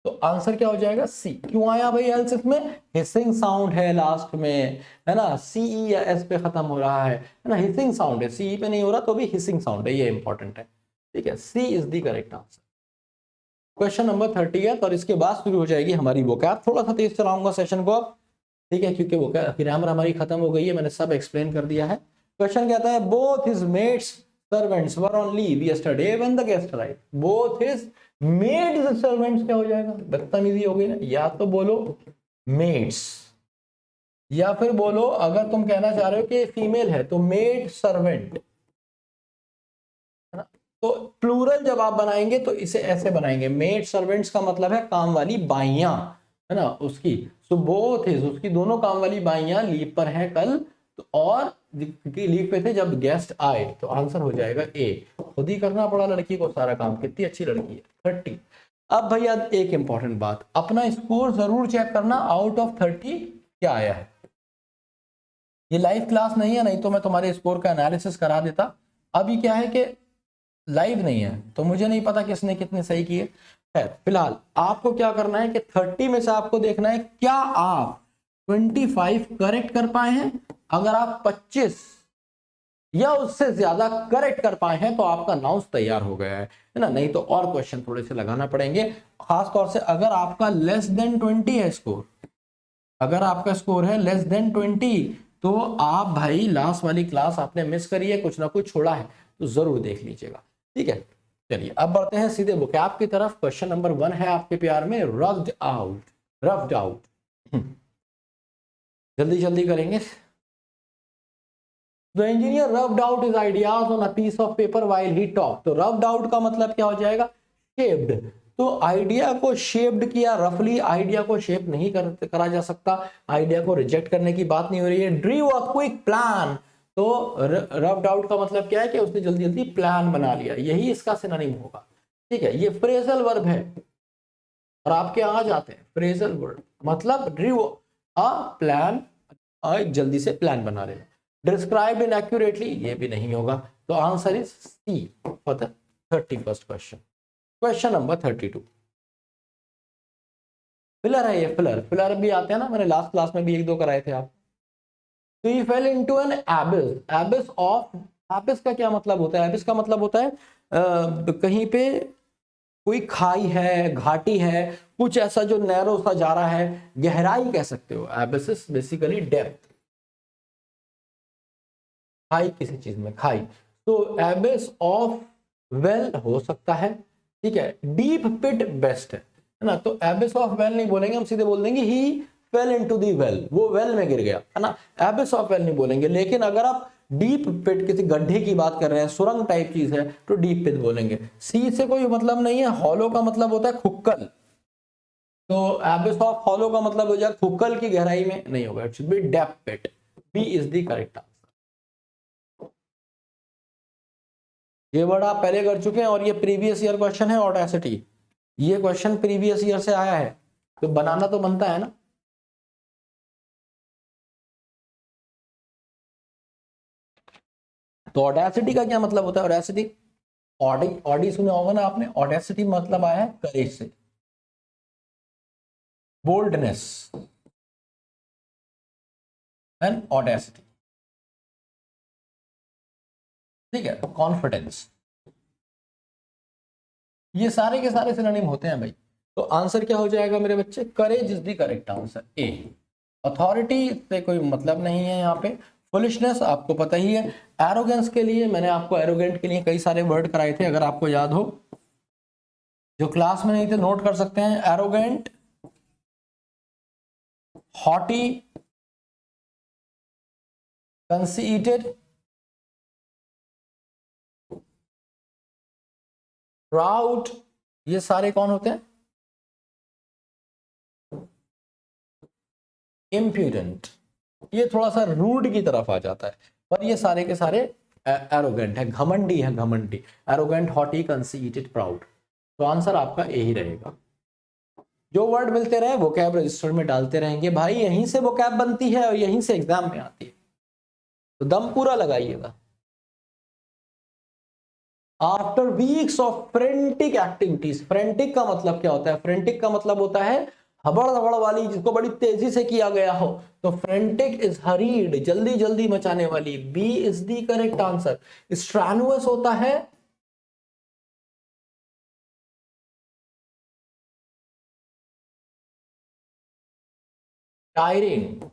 तो आंसर क्या हो जाएगा, सी। क्यों आया भाई एल्स इसमें, हिसिंग साउंड है लास्ट में, है ना, सीई या एस पे खत्म हो रहा है ना, हिसिंग साउंड है, सीई पे नहीं हो रहा तो भी हिसिंग साउंड है, ये इंपॉर्टेंट है, ठीक है, C is the correct answer. Question number 30 है, और इसके बाद शुरू हो जाएगी हमारी वोकैब। थोड़ा सा तेज चलाऊंगा सेशन को अब, ठीक है, क्योंकि वोकैब ग्रामर हमारी खत्म हो गई है, मैंने सब एक्सप्लेन कर दिया है। क्वेश्चन कहता है both his mates servants were on leave yesterday when the guest arrived. Both his maids servants क्या हो जाएगा, बदतमीजी हो गई ना, या तो बोलो मेड्स, या फिर बोलो अगर तुम कहना चाह रहे हो कि फीमेल है तो मेड सर्वेंट, तो प्लूरल जब आप बनाएंगे तो इसे ऐसे बनाएंगे, मेड सर्वेंट्स का मतलब है काम वाली बाइयां, है ना, उसकी, सो बोथ हिज, उसकी दोनों काम वाली बाइयां लीव पर है कल, तो और लीव पे थे जब गेस्ट आए, तो आंसर हो जाएगा ए। खुद ही करना पड़ा लड़की को सारा काम, कितनी अच्छी लड़की है। 30। अब भैया एक इंपॉर्टेंट बात, अपना स्कोर जरूर चेक करना, आउट ऑफ 30 क्या आया है। ये लाइव क्लास नहीं है, नहीं तो मैं तुम्हारे स्कोर का एनालिसिस करा देता। अभी क्या है कि लाइव नहीं है तो मुझे नहीं पता किसने कितने सही किए। फिलहाल आपको क्या करना है कि 30 में से आपको देखना है क्या आप 25 करेक्ट कर पाए हैं। अगर आप 25 या उससे ज्यादा करेक्ट कर पाए हैं तो आपका नाउंस तैयार हो गया है ना, नहीं तो और क्वेश्चन थोड़े से लगाना पड़ेंगे। खासतौर से अगर आपका लेस देन 20 है स्कोर, अगर आपका स्कोर है लेस देन 20, तो आप भाई लास्ट वाली क्लास आपने मिस करी है, कुछ ना कुछ छोड़ा है, तो जरूर देख लीजिएगा, ठीक है। चलिए अब बढ़ते हैं सीधे वोकैब की तरफ। क्वेश्चन नंबर 1 है आपके प्यार में, रफ्ड आउट, रफ्ड आउट, जल्दी जल्दी करेंगे। The engineer roughed out his ideas on a piece of paper while he talk, तो रफ्ड आउट का मतलब क्या हो जाएगा, शेप्ड, तो आइडिया को शेप्ड किया, रफली आइडिया को शेप नहीं करा जा सकता, आइडिया को रिजेक्ट करने की बात नहीं हो रही है। ड्रीव अ क्विक प्लान, तो रफ्ड आउट का मतलब क्या है कि उसने जल्दी जल्दी प्लान बना लिया, यही इसका सिनोनिम होगा, ठीक है। ये फ्रेजल वर्ब है और आपके आ जाते हैं फ्रेजल वर्ब, मतलब ड्रीव अ प्लान, जल्दी से प्लान बना लेना। डिस्क्राइब इनएक्यूरेटली, ये भी नहीं होगा, तो answer is C for the 31st question. Question number 32, filler है ये, फिलर, फिलर भी आते हैं ना, मैंने लास्ट क्लास में भी एक दो कराए थे आप। तो he fell into an abyss, abyss of, abyss का क्या मतलब होता है, एबिस का मतलब होता है कहीं पे कोई खाई है, घाटी है, कुछ ऐसा जो नैरो सा जा रहा है, गहराई कह सकते हो। एबिस इज बेसिकली डेप्थ, खाई किसी चीज में, खाई, तो एबिस ऑफ वेल हो सकता है, ठीक है। डीप पिट बेस्ट है ना, तो एबिस ऑफ वेल नहीं बोलेंगे, हम सीधे बोल देंगे ही फेल इनटू दी वेल, वो वेल में गिर गया, है ना, एबिस ऑफ वेल नहीं बोलेंगे। लेकिन अगर आप डीप पिट, किसी गड्ढे की बात कर रहे हैं, सुरंग टाइप चीज है, तो डीप पिट बोलेंगे। सी से कोई मतलब नहीं है, हॉलो का मतलब होता है खुक्कल, तो एबिस ऑफ हॉलो का मतलब हो जाए खुक्कल की गहराई में, नहीं होगा, it should be depth pit, B is the correct answer. ये वर्ड आप पहले कर चुके हैं और ये प्रीवियस ईयर क्वेश्चन है, ऑडेसिटी, ये क्वेश्चन प्रीवियस ईयर से आया है, तो बनाना तो बनता है ना। तो ऑडेसिटी का क्या मतलब होता है, ऑडेसिटी, ऑडी, ऑडी सुना होगा ना आपने, ऑडेसिटी मतलब आया है करेज से, बोल्डनेस एंड ऑडेसिटी, ठीक है, कॉन्फिडेंस, ये सारे के सारे सिनोनिम होते हैं भाई। तो आंसर क्या हो जाएगा मेरे बच्चे, courage is the correct answer, A. Authority से कोई मतलब नहीं है यहाँ पे। फुलिशनेस आपको पता ही है। एरोगेंस के लिए मैंने आपको, एरोगेंट के लिए कई सारे वर्ड कराए थे, अगर आपको याद हो, जो क्लास में नहीं थे नोट कर सकते हैं। एरोगेंट, हॉटी, कंसीटेड, प्राउड, ये सारे कौन होते हैं? इम्प्यूडेंट, ये थोड़ा सा रूड की तरफ आ जाता है, पर ये सारे के सारे एरोगेंट है, घमंडी है, घमंडी, एरोगेंट, हॉटी, कंसीटेड, प्राउड। तो आंसर आपका ए ही रहेगा। जो वर्ड मिलते रहे वोकैब रजिस्टर में डालते रहेंगे भाई, यहीं से वोकैब बनती है और यहीं से एग्जाम में आती है, तो दम पूरा लगाइएगा। After weeks of frantic activities, frantic का मतलब क्या होता है? फ्रेंटिक का मतलब होता है हबड़ दबड़ वाली, जिसको बड़ी तेजी से किया गया हो, तो फ्रेंटिक इज हरीड, जल्दी जल्दी मचाने वाली। B is the correct answer. Strenuous होता है टायरिंग,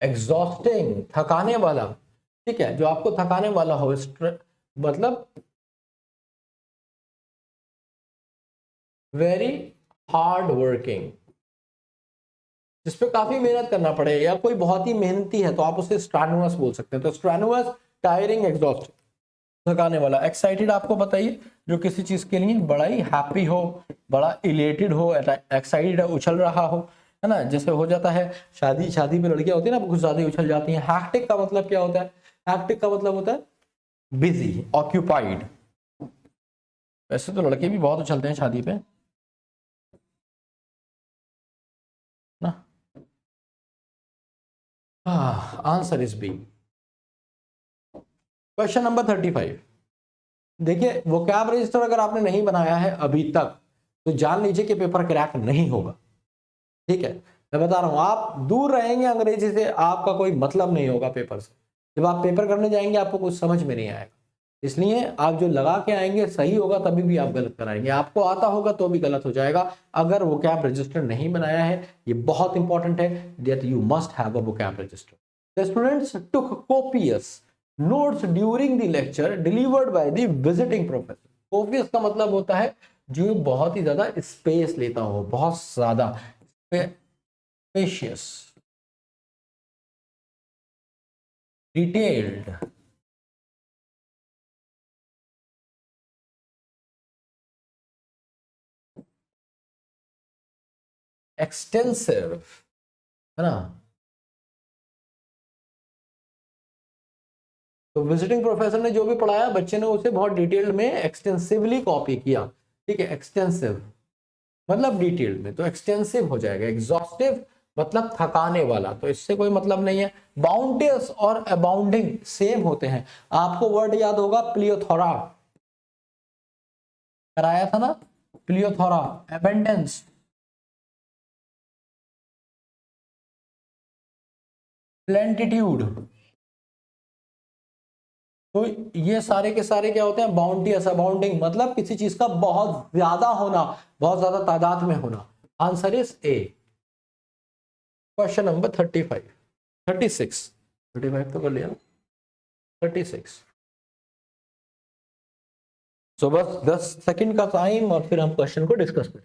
एग्जॉस्टिंग, थकाने वाला, ठीक है, जो आपको थकाने वाला हो, मतलब वेरी हार्ड वर्किंग, जिसपे काफी मेहनत करना पड़े, या कोई बहुत ही मेहनती है तो आप उसे स्ट्रैनुअस बोल सकते हैं। तो स्ट्रैनुअस, टायरिंग, एग्जॉस्ट, थकाने वाला। एक्साइटेड आपको बताइए, जो किसी चीज के लिए बड़ा ही हैप्पी हो, बड़ा इलेटेड हो, एक्साइटेड है, उछल रहा हो, है ना, जैसे हो जाता है शादी, शादी में लड़कियां होती है ना कुछ ज्यादा उछल जाती हैं। हैक्टिक का मतलब क्या होता है? हैक्टिक का मतलब होता है बिजी, ऑक्यूपाइड। वैसे तो लड़के भी बहुत उछलते हैं शादी पे ना। Answer is B. Question number 35। देखिए, वोकैब रजिस्टर अगर आपने नहीं बनाया है अभी तक, तो जान लीजिए कि पेपर क्रैक नहीं होगा। ठीक है, मैं बता रहा हूं, आप दूर रहेंगे अंग्रेजी से, आपका कोई मतलब नहीं होगा पेपर से। जब आप पेपर करने जाएंगे आपको कुछ समझ में नहीं आएगा, इसलिए आप जो लगा के आएंगे सही होगा तभी भी आप गलत कराएंगे, आपको आता होगा तो भी गलत हो जाएगा अगर वोकैब रजिस्टर नहीं बनाया है। ये बहुत इंपॉर्टेंट है, that you must have a vocab register. The students took copious notes during the lecture delivered by the visiting professor. Copious का मतलब होता है जो बहुत ही ज्यादा स्पेस लेता हो, बहुत ज्यादा स्पेशियस, डिटेल्ड, एक्सटेंसिव, है ना। तो विजिटिंग प्रोफेसर ने जो भी पढ़ाया बच्चे ने उसे बहुत डिटेल में एक्सटेंसिवली कॉपी किया। ठीक है, एक्सटेंसिव मतलब डिटेल में, तो एक्सटेंसिव हो जाएगा। एग्जॉस्टिव मतलब थकाने वाला, तो इससे कोई मतलब नहीं है। बाउंटियस और अबाउंडिंग सेम होते हैं। आपको वर्ड याद होगा प्लियोथोरा, कराया था ना, प्लियोथोरा, एबेंडेंस, प्लेंटिट्यूड। तो ये सारे के सारे क्या होते हैं? बाउंटियस, अबाउंडिंग मतलब किसी चीज का बहुत ज्यादा होना, बहुत ज्यादा तादाद में होना। Answer is A. Question number 35, 36, 35 तो कर लिया, 36। सो बस 10 सेकंड का टाइम और फिर हम क्वेश्चन को डिस्कस करें।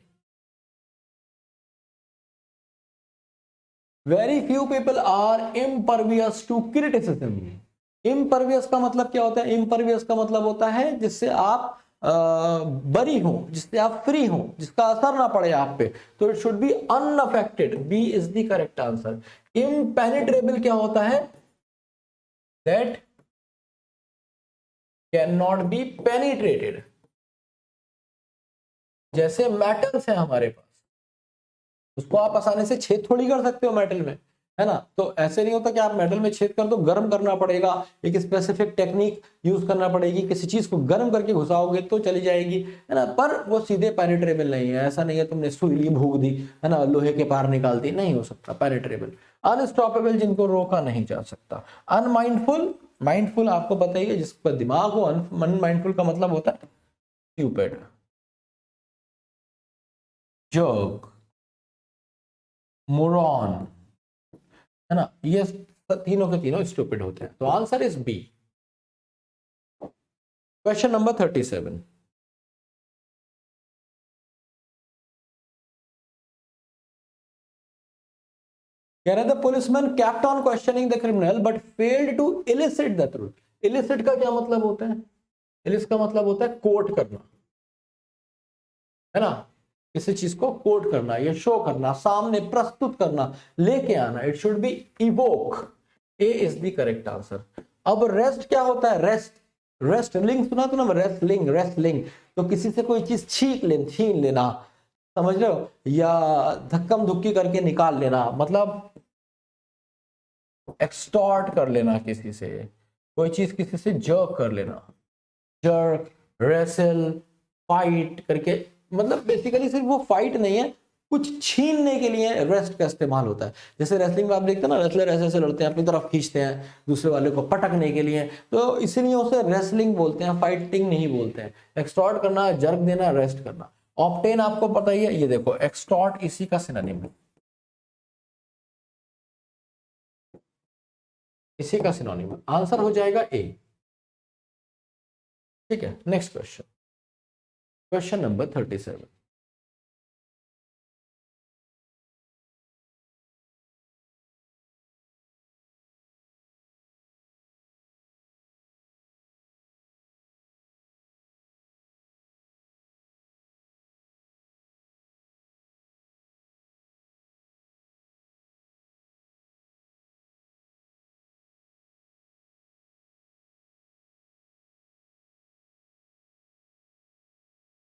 Very few people are impervious to criticism. Impervious का मतलब क्या होता है? इम्परवियस का मतलब होता है जिससे आप बरी हो, जिससे आप फ्री हो, जिसका असर ना पड़े आप पे, तो it should be unaffected. B is the correct answer. Impenetrable क्या होता है? That can not be penetrated. जैसे मेटल्स है हमारे पास, उसको आप आसानी से छेद थोड़ी कर सकते हो मेटल में, है ना। तो ऐसे नहीं होता कि आप मेटल में छेद कर दो, गर्म करना पड़ेगा, एक स्पेसिफिक टेक्निक यूज करना पड़ेगी, किसी चीज को गर्म करके घुसाओगे तो चली जाएगी, है ना। पर वो सीधे पेनिट्रेबल नहीं है। ऐसा नहीं है तुमने सुई ली भूख दी, है ना, लोहे के पार निकाल दी, नहीं हो सकता पेनिट्रेबल। अनस्टॉपेबल, जिनको रोका नहीं जा सकता। अनमाइंडफुल, माइंडफुल आपको बताइए जिस पर दिमाग हो। अनमाइंडफुल का मतलब होता है स्टूपिड, जोक, मोरॉन, है ना। ये तीनों के तीनों स्टूपिड होते हैं, तो answer is B. Question number 37। कह रहे थे policeman kept on questioning the criminal but failed to elicit the truth. Elicit का क्या मतलब होता है? इलिसिट का मतलब होता है कोट करना, है ना, किसी चीज को कोट करना या शो करना, सामने प्रस्तुत करना, लेके आना। It should B evoke. A is the correct answer. अब रेस्ट क्या होता है? रेस्ट, रेस्टलिंग सुना तो ना, रेस्टलिंग, रेस्टलिंग तो किसी से कोई चीज छीन लेना, समझ रहे हो, या धक्कम धुक्की करके निकाल लेना, मतलब एक्सटॉर्ट कर लेना किसी से, कोई चीज किसी से जर्क कर लेना, जर्क, रेसल, फाइट करके, मतलब बेसिकली सिर्फ वो फाइट नहीं है, कुछ छीनने के लिए रेस्ट का इस्तेमाल होता है। जैसे रेसलिंग में आप देखते हैं ना, रेसलर ऐसे ऐसे लड़ते हैं, अपनी तरफ खींचते हैं दूसरे वाले को पटकने के लिए, तो इसीलिए उसे रेसलिंग बोलते हैं, फाइटिंग नहीं बोलते हैं। एक्सटॉर्ट करना, जर्क देना, रेस्ट करना। ऑब्टेन आपको पता ही है, ये देखो एक्सटॉर्ट इसी का सिनोनिम है, इसी का सिनोनिम है। आंसर हो जाएगा ए। ठीक है, next question, question number 37।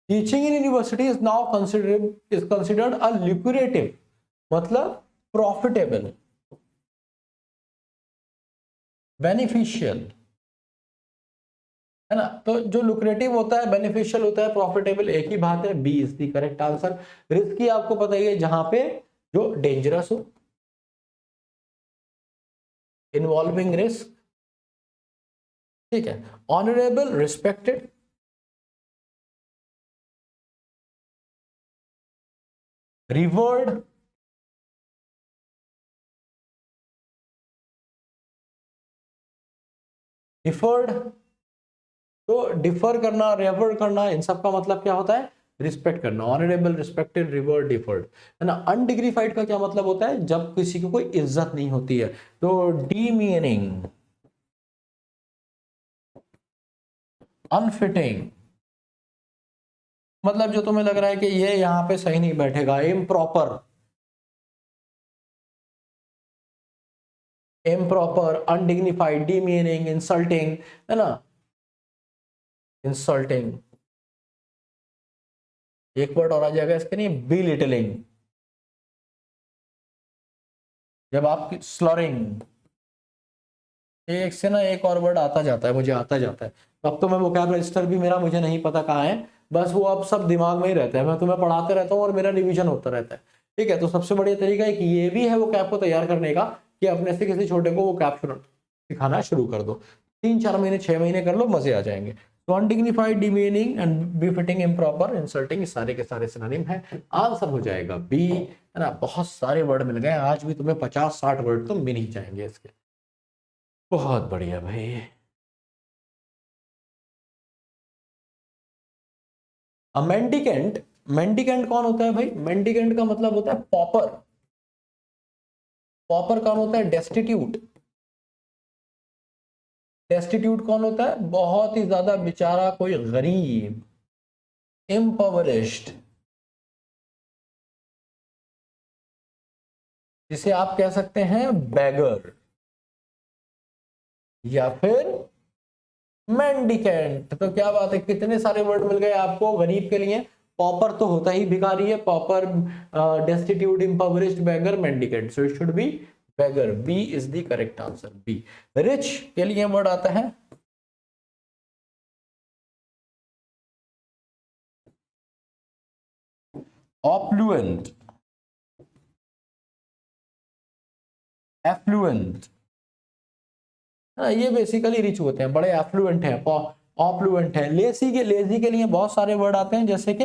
Teaching in university is now considered a lucrative, मतलब प्रॉफिटेबल, बेनिफिशियल, है ना। तो जो लुक्रेटिव होता है, बेनिफिशियल होता है, प्रॉफिटेबल, एक ही बात है। B is the correct answer. Risky आपको पता ही है, जहां पे जो डेंजरस हो, इन्वॉल्विंग रिस्क, ठीक है। Honourable, respected, revered, deferred. तो डिफर करना, रेवर करना, इन सब का मतलब क्या होता है? रिस्पेक्ट करना। ऑनरेबल, रिस्पेक्टेड, रिवर्ड, डिफर्ड, है ना। अनडिग्निफाइड का क्या मतलब होता है? जब किसी को कोई इज्जत नहीं होती है। तो डीमीनिंग, अनफिटिंग, मतलब जो तुम्हें लग रहा है कि ये यहाँ पे सही नहीं बैठेगा। Improper, improper, undignified, demeaning, insulting, है ना, इंसल्टिंग। एक वर्ड और आ जाएगा इसके लिए, बिलिटलिंग, जब आप स्लरिंग, एक से ना एक और वर्ड आता जाता है, मुझे आता जाता है। अब तो मैं वोकैब रजिस्टर भी मेरा मुझे नहीं पता कहाँ है, बस वो अब सब दिमाग में ही रहता है। मैं तुम्हें पढ़ाते रहता हूँ और मेरा रिवीजन होता रहता है। ठीक है, तो सबसे बढ़िया तरीका एक ये भी है वोकैब को तैयार करने का, कि अपने से किसी छोटे को वोकैब सिखाना शुरू कर दो। 3-4 महीने, 6 महीने कर लो, मजे आ जाएंगे। तो undignified, demeaning and befitting, improper, insulting, सारे के सारे सिनोनिम है। आंसर हो जाएगा बी, है ना। बहुत सारे वर्ड मिल गए आज भी, तुम्हें 50-60 वर्ड तो मिल ही जाएंगे इसके। बहुत बढ़िया भाई। मेंडिकेंट, मेंडिकेंट कौन होता है भाई? मेंडिकेंट का मतलब होता है पॉपर। पॉपर कौन होता है? डेस्टिट्यूट। डेस्टिट्यूट कौन होता है? बहुत ही ज्यादा बेचारा, कोई गरीब, इम्पवरिश्ड, जिसे आप कह सकते हैं बैगर, या फिर मेंडिकेंट। तो क्या बात है, कितने सारे वर्ड मिल गए आपको गरीब के लिए। पॉपर तो होता ही भिखारी है, pauper, destitute, impoverished, beggar, mendicant. So it should be beggar. B is the correct answer, B. Rich के लिए वर्ड आता है ऑप्लुएंट, एफ्लुएंट, ये बेसिकली रिच होते हैं, बड़े एफ्लुएंट हैं, ऑप्लुएंट है। लेजी के लिए बहुत सारे वर्ड आते हैं, जैसे कि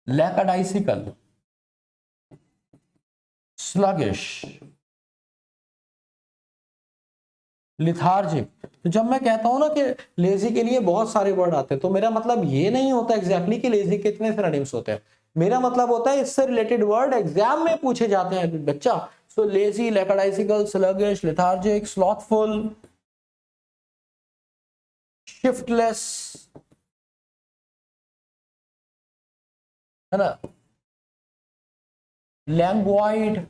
लैकाडाइसिकल, स्लगिश, लिथार्जिक। तो जब मैं कहता हूं ना कि लेजी के लिए बहुत सारे वर्ड आते हैं, तो मेरा मतलब ये नहीं होता एग्जैक्टली कि लेजी के इतने सिनोनिम्स होते हैं। मेरा मतलब होता है इससे रिलेटेड वर्ड एग्जाम में पूछे जाते हैं बच्चा। So lazy, lackadaisical, sluggish, lethargic, slothful, shiftless, है ना, लैंग्वाइड,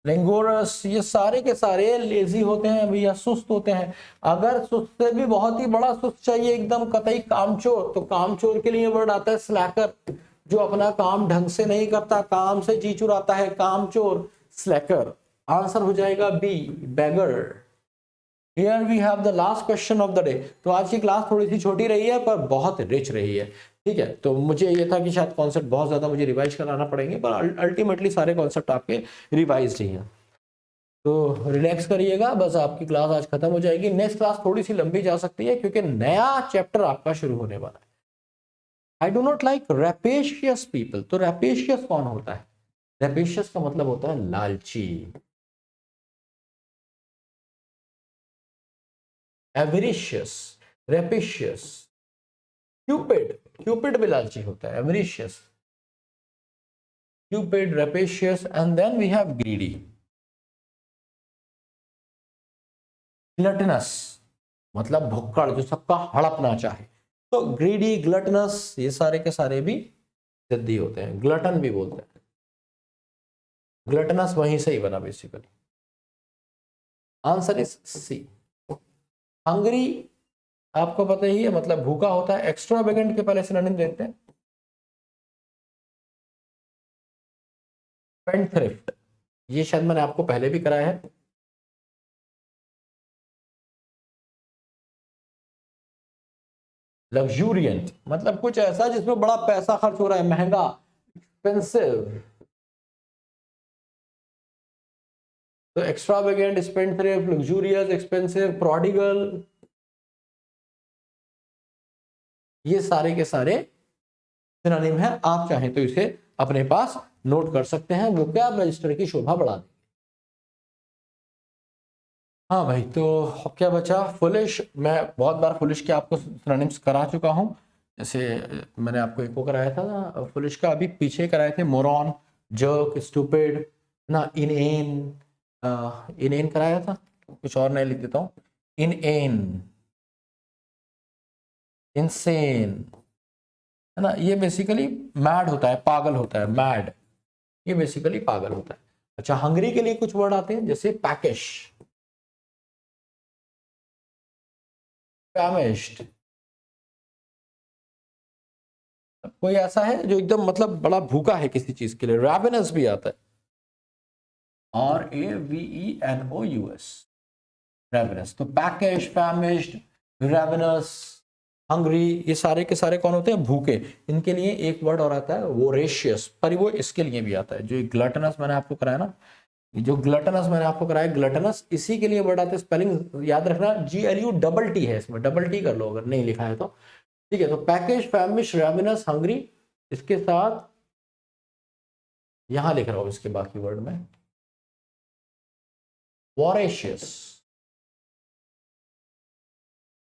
लेंगोरस, ये सारे के सारे लेजी होते हैं भैया, सुस्त होते हैं। अगर सुस्त से भी बहुत ही बड़ा सुस्त चाहिए, एकदम कतई कामचोर, तो कामचोर के लिए वर्ड आता है स्लैकर, जो अपना काम ढंग से नहीं करता, काम से जी चुराता है, कामचोर, स्लैकर। आंसर हो जाएगा B, beggar. Here we have the last question of the day. तो आज की क्लास थोड़ी सी छोटी रही है पर बहुत रिच रही है, ठीक है। तो मुझे ये था कि शायद कॉन्सेप्ट बहुत ज्यादा मुझे रिवाइज कराना पड़ेंगे, पर अल्टीमेटली सारे कॉन्सेप्ट आपके रिवाइज ही हैं। तो रिलैक्स करिएगा, बस आपकी क्लास आज खत्म हो जाएगी। नेक्स्ट क्लास थोड़ी सी लंबी जा सकती है क्योंकि नया चैप्टर आपका शुरू होने वाला है। I do not like rapacious people. तो रैपेशियस कौन होता है? रैपेशियस का मतलब होता है लालची। एवरिशियस, रैपेशियस, क्यूपिड, क्यूपिड भी लालची होता है, avaricious, cupid, rapacious, and then we have greedy, gluttonous, मतलब भुक्कड़, जो सबका हड़पना चाहे। तो ग्रीडी, ग्लटनस, ये सारे के सारे भी जिद्दी होते हैं, ग्लटन भी बोलते हैं। ग्लटनस वहीं से ही बना basically. Answer is C. Hungry आपको पता ही है, मतलब भूखा होता है। एक्स्ट्रावेगेंट के पहले सिनोनिम देते हैं, स्पेंडथ्रिफ्ट, ये शायद मैंने आपको पहले भी कराया है। लग्जूरियंट, मतलब कुछ ऐसा जिसमें बड़ा पैसा खर्च हो रहा है, महंगा, एक्सपेंसिव। तो extravagant, spendthrift, luxurious, expensive, prodigal, ये सारे के सारे सिनोनिम है। आप चाहें तो इसे अपने पास नोट कर सकते हैं, वो क्या रजिस्टर की शोभा बढ़ा दें। हाँ भाई, तो क्या बचा? फुलिश। मैं बहुत बार फुलिश के आपको सिनोनिम्स करा चुका हूँ। जैसे मैंने आपको एक वो कराया था ना फुलिश का, अभी पीछे कराए थे, मोरॉन, जर्क, स्टूपिड ना, इनएन, इनएन कराया था। कुछ और नहीं लिख देता हूँ, इनएन, इनसेन, है ना। ये बेसिकली मैड होता है, पागल होता है, मैड, ये बेसिकली पागल होता है। अच्छा, हंगरी के लिए कुछ वर्ड आते हैं, जैसे पैकिश, फैमिश्ड। कोई ऐसा है जो एकदम मतलब बड़ा भूखा है किसी चीज के लिए, रैवेनस भी आता है, RAVENOUS, रैवेनस। तो पैकिश, फैमिश्ड, रैवेनस, हंग्री, ये सारे के सारे कौन होते हैं? भूखे। इनके लिए एक वर्ड और आता है, वोरेशियस, पर वो इसके लिए भी आता है। जो ग्लटनस मैंने आपको कराया ना, जो ग्लटनस मैंने आपको कराया, ग्लटनस, इसी के लिए वर्ड आता है। स्पेलिंग याद रखना, GLUTT है इसमें, डबल टी कर लो अगर नहीं लिखा है तो, ठीक है। तो पैकेज, फैमिश, रैवेनस, हंग्री, इसके साथ यहां लिख रहा हूं इसके बाकी वर्ड में, वोरेशियस,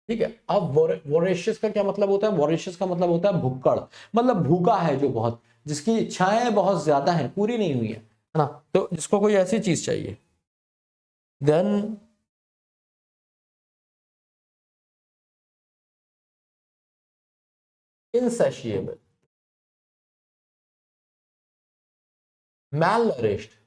ठीक है। अब वोरेशियस का क्या मतलब होता है? वोरेशियस का मतलब होता है भुक्कड़, मतलब भूखा है जो बहुत, जिसकी इच्छाएं बहुत ज्यादा हैं, पूरी नहीं हुई है ना, तो जिसको कोई ऐसी चीज चाहिए। Then insatiable, malnourished।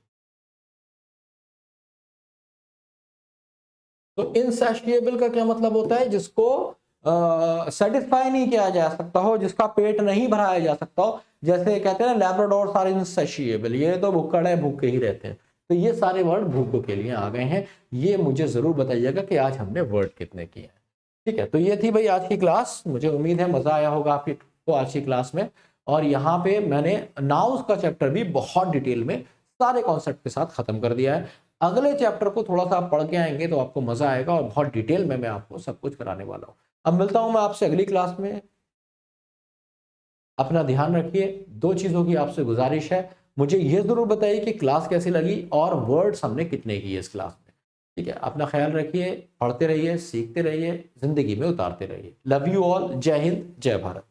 तो इनसैशिएबल का क्या मतलब होता है? जिसको सेटिस्फाई नहीं किया जा सकता हो, जिसका पेट नहीं भराया जा सकता हो। जैसे कहते हैं ना, लैब्राडोर आर इनसैशिएबल, ये तो भुक्कड़ है, भूखे ही रहते हैं। तो ये सारे वर्ड भूखों के लिए आ गए हैं। ये मुझे जरूर बताइएगा कि आज हमने वर्ड कितने किए हैं, ठीक है। तो ये थी भाई आज की क्लास। मुझे उम्मीद है मजा आया होगा आपको आज की क्लास में। और यहाँ पे मैंने नाउन्स का चैप्टर भी बहुत डिटेल में सारे कॉन्सेप्ट के साथ खत्म कर दिया है। अगले चैप्टर को थोड़ा सा आप पढ़ के आएंगे तो आपको मजा आएगा, और बहुत डिटेल में मैं आपको सब कुछ कराने वाला हूँ। अब मिलता हूं मैं आपसे अगली क्लास में। अपना ध्यान रखिए। दो चीजों की आपसे गुजारिश है, मुझे ये जरूर बताइए कि क्लास कैसी लगी और वर्ड्स हमने कितने किए इस क्लास में। ठीक है, अपना ख्याल रखिए, पढ़ते रहिए, सीखते रहिए, जिंदगी में उतारते रहिए। लव यू ऑल, जय हिंद, जय भारत।